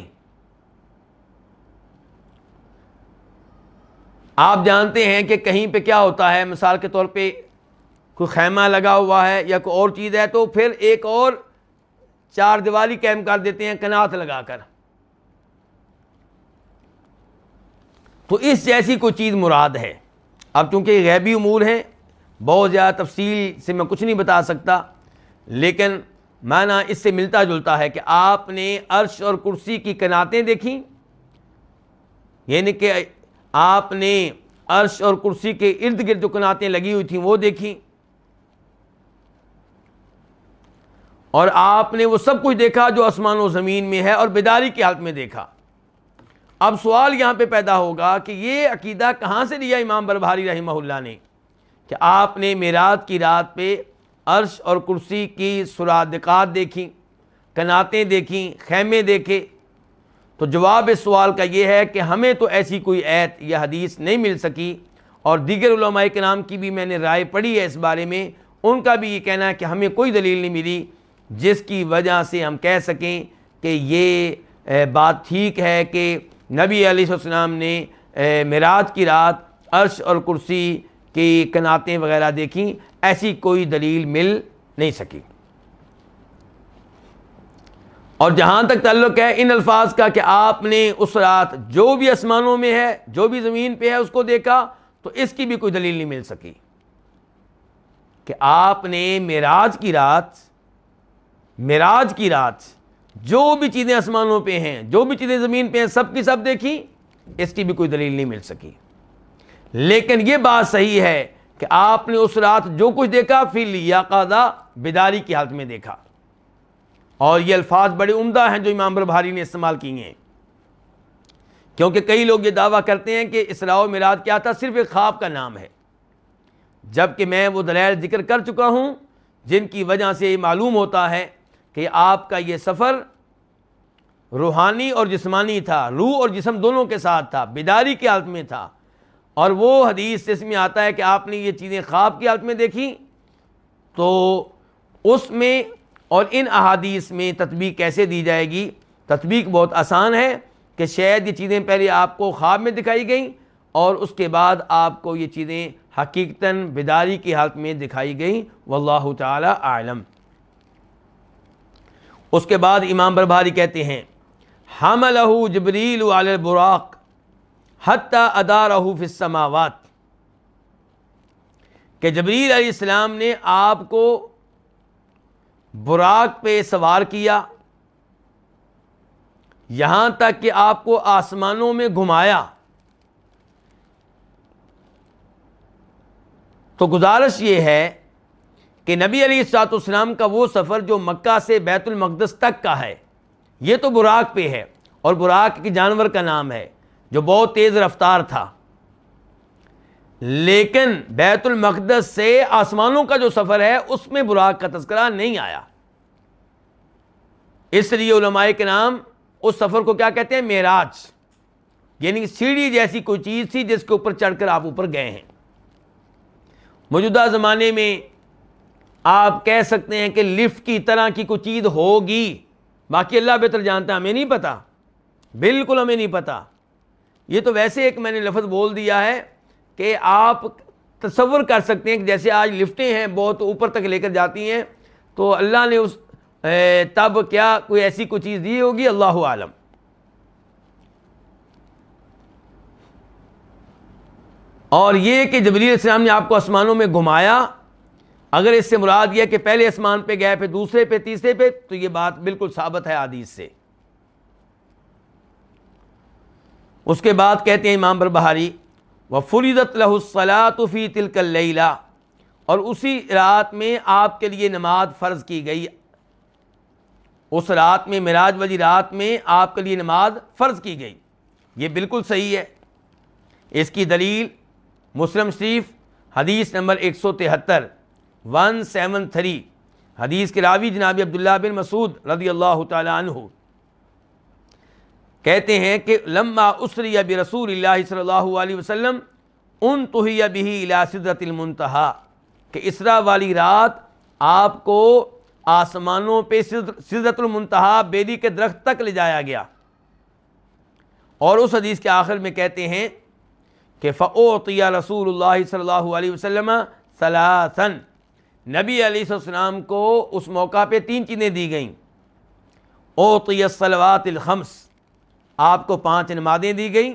آپ جانتے ہیں کہ کہیں پہ کیا ہوتا ہے، مثال کے طور پہ کوئی خیمہ لگا ہوا ہے یا کوئی اور چیز ہے، تو پھر ایک اور چار دیوالی قائم کر دیتے ہیں کنات لگا کر. تو اس جیسی کوئی چیز مراد ہے. اب چونکہ غیبی امور ہیں، بہت زیادہ تفصیل سے میں کچھ نہیں بتا سکتا، لیکن معنی اس سے ملتا جلتا ہے کہ آپ نے عرش اور کرسی کی کناتیں دیکھیں، یعنی کہ آپ نے عرش اور کرسی کے ارد گرد جو کناتیں لگی ہوئی تھیں وہ دیکھیں. اور آپ نے وہ سب کچھ دیکھا جو آسمان و زمین میں ہے اور بیداری کی حالت میں دیکھا۔ اب سوال یہاں پہ پیدا ہوگا کہ یہ عقیدہ کہاں سے لیا امام بربہاری رحمہ اللہ نے کہ آپ نے معراج کی رات پہ عرش اور کرسی کی سرادقات دیکھیں، کناتیں دیکھیں، خیمے دیکھے؟ تو جواب اس سوال کا یہ ہے کہ ہمیں تو ایسی کوئی آیت یا حدیث نہیں مل سکی، اور دیگر علماء کرام کی بھی میں نے رائے پڑھی ہے اس بارے میں، ان کا بھی یہ کہنا ہے کہ ہمیں کوئی دلیل نہیں ملی جس کی وجہ سے ہم کہہ سکیں کہ یہ بات ٹھیک ہے کہ نبی علیہ السلام نے معراج کی رات عرش اور کرسی کی کناتیں وغیرہ دیکھیں۔ ایسی کوئی دلیل مل نہیں سکی۔ اور جہاں تک تعلق ہے ان الفاظ کا کہ آپ نے اس رات جو بھی آسمانوں میں ہے، جو بھی زمین پہ ہے، اس کو دیکھا، تو اس کی بھی کوئی دلیل نہیں مل سکی کہ آپ نے معراج کی رات جو بھی چیزیں آسمانوں پہ ہیں، جو بھی چیزیں زمین پہ ہیں، سب کی سب دیکھی، اس کی بھی کوئی دلیل نہیں مل سکی۔ لیکن یہ بات صحیح ہے کہ آپ نے اس رات جو کچھ دیکھا فی الیقظہ، بیداری کی حالت میں دیکھا، اور یہ الفاظ بڑے عمدہ ہیں جو امام بربہاری نے استعمال کیے ہیں، کیونکہ کئی لوگ یہ دعویٰ کرتے ہیں کہ اسراء و معراج کیا تھا، صرف ایک خواب کا نام ہے، جبکہ میں وہ دلائل ذکر کر چکا ہوں جن کی وجہ سے یہ معلوم ہوتا ہے کہ آپ کا یہ سفر روحانی اور جسمانی تھا، روح اور جسم دونوں کے ساتھ تھا، بیداری کی حالت میں تھا۔ اور وہ حدیث جس میں آتا ہے کہ آپ نے یہ چیزیں خواب کی حالت میں دیکھی، تو اس میں اور ان احادیث میں تطبیق کیسے دی جائے گی؟ تطبیق بہت آسان ہے کہ شاید یہ چیزیں پہلے آپ کو خواب میں دکھائی گئیں اور اس کے بعد آپ کو یہ چیزیں حقیقتاً بیداری کی حالت میں دکھائی گئیں، واللہ تعالی اعلم۔ اس کے بعد امام بربہاری کہتے ہیں حملہ جبریل علی البراق حتی ادارہ فی السماوات، کہ جبریل علیہ السلام نے آپ کو براق پہ سوار کیا یہاں تک کہ آپ کو آسمانوں میں گھمایا۔ تو گزارش یہ ہے کہ نبی علیہ الصلوۃ والسلام کا وہ سفر جو مکہ سے بیت المقدس تک کا ہے، یہ تو براق پہ ہے، اور براق کے جانور کا نام ہے جو بہت تیز رفتار تھا، لیکن بیت المقدس سے آسمانوں کا جو سفر ہے اس میں براق کا تذکرہ نہیں آیا۔ اس لیے علماء کرام اس سفر کو کیا کہتے ہیں؟ معراج، یعنی سیڑھی جیسی کوئی چیز تھی جس کے اوپر چڑھ کر آپ اوپر گئے ہیں۔ موجودہ زمانے میں آپ کہہ سکتے ہیں کہ لفٹ کی طرح کی کوئی چیز ہوگی، باقی اللہ بہتر جانتا ہے، ہمیں نہیں پتا، بالکل ہمیں نہیں پتا۔ یہ تو ویسے ایک میں نے لفظ بول دیا ہے کہ آپ تصور کر سکتے ہیں کہ جیسے آج لفٹیں ہیں بہت اوپر تک لے کر جاتی ہیں، تو اللہ نے اس تب کیا کوئی ایسی کوئی چیز دی ہوگی، اللہ عالم۔ اور یہ کہ جبریل علیہ السلام نے آپ کو آسمانوں میں گھمایا، اگر اس سے مراد یہ کہ پہلے آسمان پہ گئے، پھر دوسرے پہ، تیسرے پہ، تو یہ بات بالکل ثابت ہے حدیث سے۔ اس کے بعد کہتے ہیں امام بربہاری وَفُرِضَتْ لَهُ الصَّلَاةُ فِي تِلْكَ اللَّيْلَةِ، اور اسی رات میں آپ کے لیے نماز فرض کی گئی، اس رات میں، معراج والی رات میں آپ کے لیے نماز فرض کی گئی۔ یہ بالکل صحیح ہے۔ اس کی دلیل مسلم شریف حدیث نمبر 173 173، حدیث کے راوی جناب عبداللہ بن مسعود رضی اللہ تعالی عنہ کہتے ہیں کہ لما اسری برسول اللہ صلی اللہ علیہ وسلم انتہی بہ الی سدرۃ المنتہی، کہ اسراء والی رات آپ کو آسمانوں پہ سدرۃ المنتہی، بیری کے درخت تک لے جایا گیا، اور اس حدیث کے آخر میں کہتے ہیں کہ فَأُعْطِيَ رسول اللہ صلی اللہ علیہ وسلم ثلاثا، نبی علیہ السلام کو اس موقع پہ 3 چیزیں دی گئیں۔ اُعْطِيَ الصَّلَوَاتِ الْخَمْس، آپ کو 5 نمازیں دی گئیں،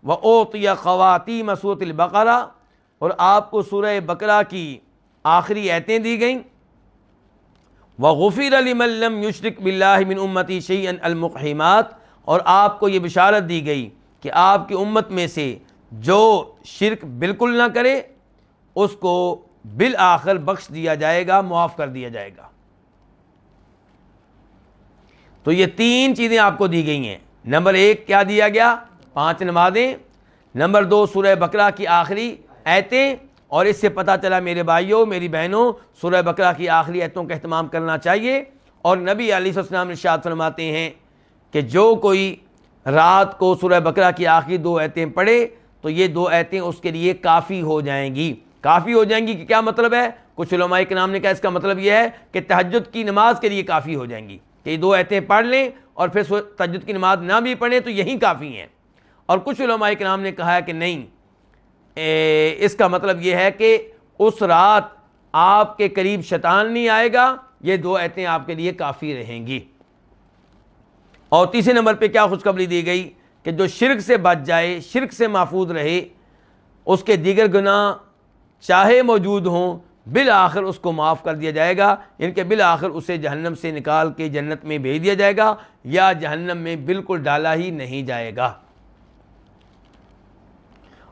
وَأُعْطِيَ خَوَاتِيمَ سورۃ البقرہ، اور آپ کو سورہ بقرہ کی آخری آیتیں دی گئیں، وَغُفِرَ لِمَن لَّمْ يُشْرِكْ بِاللَّهِ مِنْ أُمَّتِي شَيْئًا الْمُقْحِمَاتِ، اور آپ کو یہ بشارت دی گئی کہ آپ کی امت میں سے جو شرک بالکل نہ کرے اس کو بالآخر بخش دیا جائے گا، معاف کر دیا جائے گا۔ تو یہ 3 چیزیں آپ کو دی گئی ہیں. نمبر 1 کیا دیا گیا؟ 5 نمازیں. نمبر 2 سورہ بقرہ کی آخری آیتیں. اور اس سے پتہ چلا میرے بھائیوں میری بہنوں سورہ بقرہ کی آخری آیتوں کا اہتمام کرنا چاہیے. اور نبی علیہ السلام ارشاد فرماتے ہیں کہ جو کوئی رات کو سورہ بقرہ کی آخری 2 آیتیں پڑھے تو یہ 2 آیتیں اس کے لیے کافی ہو جائیں گی. کافی ہو جائیں گی کہ کیا مطلب ہے؟ کچھ علماء کرام نے کہا اس کا مطلب یہ ہے کہ تہجد کی نماز کے لیے کافی ہو جائیں گی کہ یہ 2 آیتیں پڑھ لیں اور پھر تہجد کی نماز نہ بھی پڑھیں تو یہی کافی ہیں. اور کچھ علماء کرام نے کہا ہے کہ نہیں، اس کا مطلب یہ ہے کہ اس رات آپ کے قریب شیطان نہیں آئے گا، یہ 2 آیتیں آپ کے لیے کافی رہیں گی. اور تیسرے نمبر پہ کیا خوشخبری دی گئی کہ جو شرک سے بچ جائے، شرک سے محفوظ رہے، اس کے دیگر گناہ چاہے موجود ہوں بالآخر اس کو معاف کر دیا جائے گا، یعنی کہ بالآخر اسے جہنم سے نکال کے جنت میں بھیج دیا جائے گا یا جہنم میں بالکل ڈالا ہی نہیں جائے گا.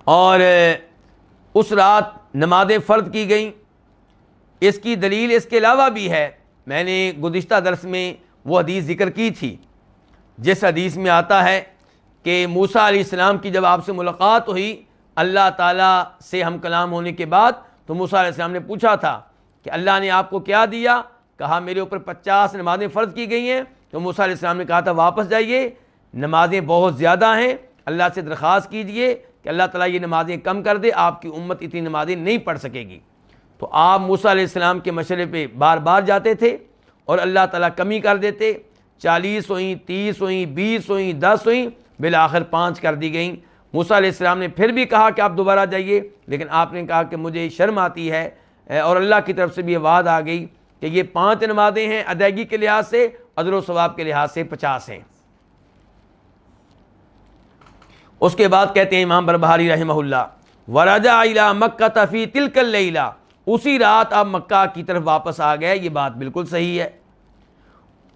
اور اس رات نمازیں فرض کی گئیں. اس کی دلیل اس کے علاوہ بھی ہے. میں نے گزشتہ درس میں وہ حدیث ذکر کی تھی جس حدیث میں آتا ہے کہ موسیٰ علیہ السلام کی جب آپ سے ملاقات ہوئی اللہ تعالیٰ سے ہم کلام ہونے کے بعد، تو موسیٰ علیہ السلام نے پوچھا تھا کہ اللہ نے آپ کو کیا دیا؟ کہا میرے اوپر 50 نمازیں فرض کی گئی ہیں. تو موسیٰ علیہ السلام نے کہا تھا واپس جائیے، نمازیں بہت زیادہ ہیں، اللہ سے درخواست کیجئے کہ اللہ تعالیٰ یہ نمازیں کم کر دے، آپ کی امت اتنی نمازیں نہیں پڑھ سکے گی. تو آپ موسیٰ علیہ السلام کے مشورے پہ بار بار جاتے تھے اور اللہ تعالیٰ کمی کر دیتے. 40 ہوئیں، 30 ہوئیں، 20 ہوئیں، 10 ہوئیں، بالآخر 5 کر دی گئیں. موسیٰ علیہ السلام نے پھر بھی کہا کہ آپ دوبارہ جائیے، لیکن آپ نے کہا کہ مجھے شرم آتی ہے، اور اللہ کی طرف سے بھی یہ وعد آ گئی کہ یہ 5 نمازیں ہیں ادائیگی کے لحاظ سے، اجر و ثواب کے لحاظ سے 50 ہیں. اس کے بعد کہتے ہیں امام بربہاری رحمہ اللہ وَرَجَعَ إِلَىٰ مَكَّةَ فِي تِلْكَ اللَّيْلَةِ، اسی رات آپ مکہ کی طرف واپس آ گئے. یہ بات بالکل صحیح ہے.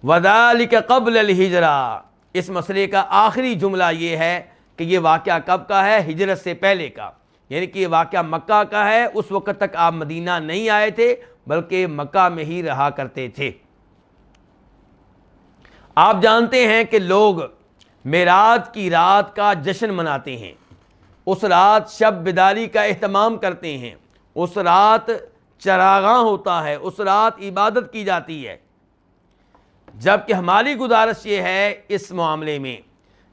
وَذَلِكَ قَبْلَ الْهِجْرَةِ، اس مسئلے کا آخری جملہ یہ ہے کہ یہ واقعہ کب کا ہے؟ ہجرت سے پہلے کا، یعنی کہ یہ واقعہ مکہ کا ہے. اس وقت تک آپ مدینہ نہیں آئے تھے بلکہ مکہ میں ہی رہا کرتے تھے. آپ جانتے ہیں کہ لوگ معراج کی رات کا جشن مناتے ہیں، اس رات شب بیداری کا اہتمام کرتے ہیں، اس رات چراغاں ہوتا ہے، اس رات عبادت کی جاتی ہے. جبکہ ہماری گزارش یہ ہے اس معاملے میں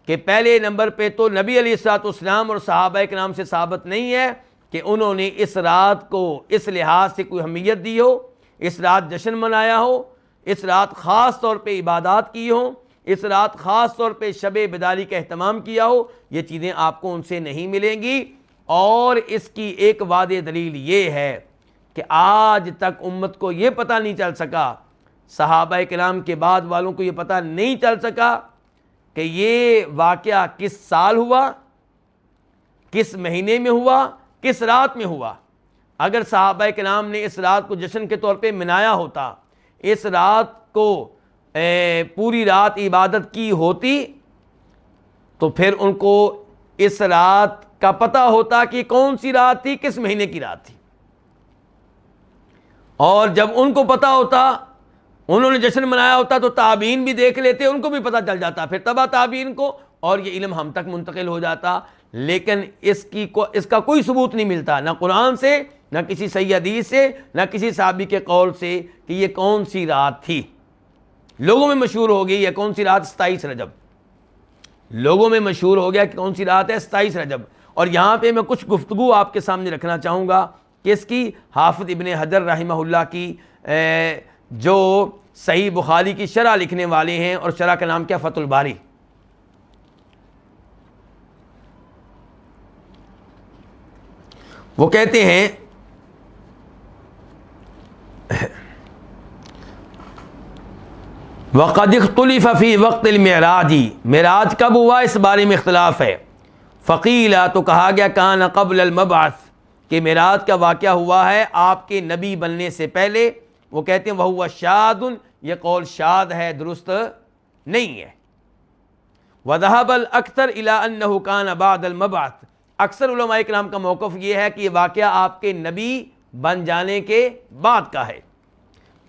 کہ پہلے نمبر پہ تو نبی علیہ الصلوۃ والسلام اور صحابہ کرام سے ثابت نہیں ہے کہ انہوں نے اس رات کو اس لحاظ سے کوئی اہمیت دی ہو، اس رات جشن منایا ہو، اس رات خاص طور پہ عبادات کی ہوں، اس رات خاص طور پہ شب بیداری کا اہتمام کیا ہو. یہ چیزیں آپ کو ان سے نہیں ملیں گی. اور اس کی ایک واضح دلیل یہ ہے کہ آج تک امت کو یہ پتہ نہیں چل سکا، صحابہ کرام کے بعد والوں کو یہ پتہ نہیں چل سکا کہ یہ واقعہ کس سال ہوا، کس مہینے میں ہوا، کس رات میں ہوا. اگر صحابہ کرام نے اس رات کو جشن کے طور پہ منایا ہوتا، اس رات کو پوری رات عبادت کی ہوتی، تو پھر ان کو اس رات کا پتہ ہوتا کہ کون سی رات تھی، کس مہینے کی رات تھی. اور جب ان کو پتہ ہوتا، انہوں نے جشن منایا ہوتا، تو تابعین بھی دیکھ لیتے، ان کو بھی پتہ چل جاتا، پھر تبع تابعین کو، اور یہ علم ہم تک منتقل ہو جاتا. لیکن اس کا کوئی ثبوت نہیں ملتا، نہ قرآن سے، نہ کسی صحیح حدیث سے، نہ کسی صحابی کے قول سے کہ یہ کون سی رات تھی. لوگوں میں مشہور ہو گئی یہ کون سی رات؟ 27 رجب. لوگوں میں مشہور ہو گیا کہ کون سی رات ہے؟ 27 رجب. اور یہاں پہ میں کچھ گفتگو آپ کے سامنے رکھنا چاہوں گا کہ اس کی حافظ ابن حجر رحمہ اللہ کی جو صحیح بخاری کی شرح لکھنے والے ہیں، اور شرح کا نام کیا؟ فتح الباری. وہ کہتے ہیں وَقَدْ اخْتُلِفَ فِي وَقْتِ الْمِعْرَاجِ، معراج کب ہوا اس بارے میں اختلاف ہے. فقیلا، تو کہا گیا کان قبل المبعث، کہ معراج کا واقعہ ہوا ہے آپ کے نبی بننے سے پہلے. وہ کہتے ہیں وَهُوَ شَاذٌ، یہ قول شاذ ہے، درست نہیں ہے. وَذَهَبَ الْأَكْثَرُ إِلَىٰ أَنَّهُ كَانَ بَعْدَ الْمَبْعَثِ، اکثر علماء کرام کا موقف یہ ہے کہ یہ واقعہ آپ کے نبی بن جانے کے بعد کا ہے.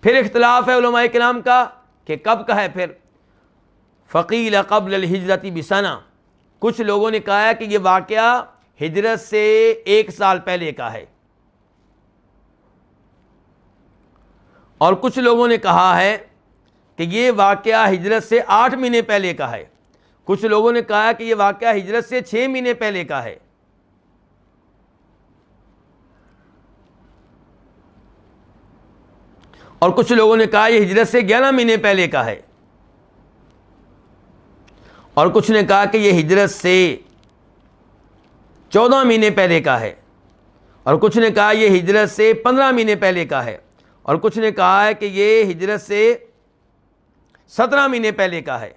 پھر اختلاف ہے علماء کرام کا کہ کب کا ہے. پھر فقیل قبل الہجرت بسنہ، کچھ لوگوں نے کہا ہے کہ یہ واقعہ ہجرت سے 1 سال پہلے کا ہے، اور کچھ لوگوں نے کہا ہے کہ یہ واقعہ ہجرت سے 8 مہینے پہلے کا ہے، کچھ لوگوں نے کہا کہ یہ واقعہ ہجرت سے 6 مہینے پہلے کا ہے، اور کچھ لوگوں نے کہا یہ ہجرت سے 11 مہینے پہلے کا ہے، اور کچھ نے کہا کہ یہ ہجرت سے 14 مہینے پہلے کا ہے، اور کچھ نے کہا یہ ہجرت سے 15 مہینے پہلے کا ہے، اور کچھ نے کہا ہے کہ یہ ہجرت سے 17 مہینے پہلے کا ہے،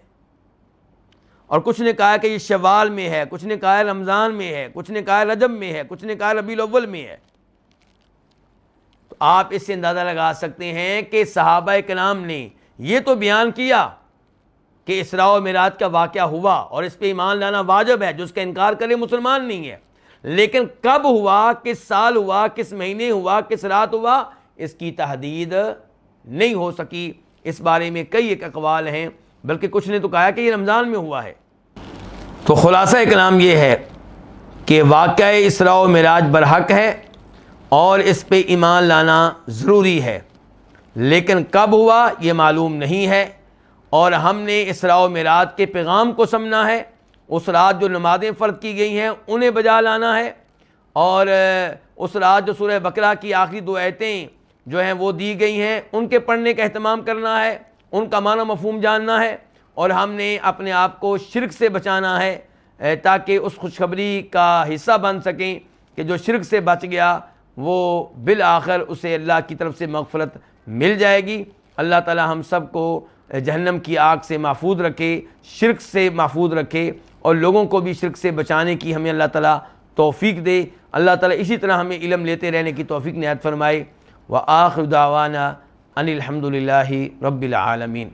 اور کچھ نے کہا کہ یہ شوال میں ہے، کچھ نے کہا رمضان میں ہے، کچھ نے کہا رجب میں ہے، کچھ نے کہا ربیع الاول میں ہے۔ تو آپ اس سے اندازہ لگا سکتے ہیں کہ صحابہ کرام نے یہ تو بیان کیا کہ اسراء و معراج کا واقعہ ہوا اور اس پہ ایمان لانا واجب ہے، جو اس کا انکار کرے مسلمان نہیں ہے، لیکن کب ہوا، کس سال ہوا، کس مہینے ہوا، کس رات ہوا، اس کی تحدید نہیں ہو سکی۔ اس بارے میں کئی ایک اقوال ہیں، بلکہ کچھ نے تو کہا کہ یہ رمضان میں ہوا ہے۔ تو خلاصہ کلام یہ ہے کہ واقعہ اسراء و معراج برحق ہے اور اس پہ ایمان لانا ضروری ہے، لیکن کب ہوا یہ معلوم نہیں ہے، اور ہم نے اسراء و معراج کے پیغام کو سمجھنا ہے، اس رات جو نمازیں فرض کی گئی ہیں انہیں بجا لانا ہے، اور اس رات جو سورہ بقرہ کی آخری 2 آیتیں جو ہیں وہ دی گئی ہیں ان کے پڑھنے کا اہتمام کرنا ہے، ان کا معنی مفہوم جاننا ہے، اور ہم نے اپنے آپ کو شرک سے بچانا ہے تاکہ اس خوشخبری کا حصہ بن سکیں کہ جو شرک سے بچ گیا وہ بالآخر اسے اللہ کی طرف سے مغفرت مل جائے گی۔ اللہ تعالی ہم سب کو جہنم کی آگ سے محفوظ رکھے، شرک سے محفوظ رکھے، اور لوگوں کو بھی شرک سے بچانے کی ہمیں اللہ تعالی توفیق دے۔ اللہ تعالی اسی طرح ہمیں علم لیتے رہنے کی توفیق عنایت فرمائے۔ وآخر دعوانا ان الحمد للہ رب العالمین۔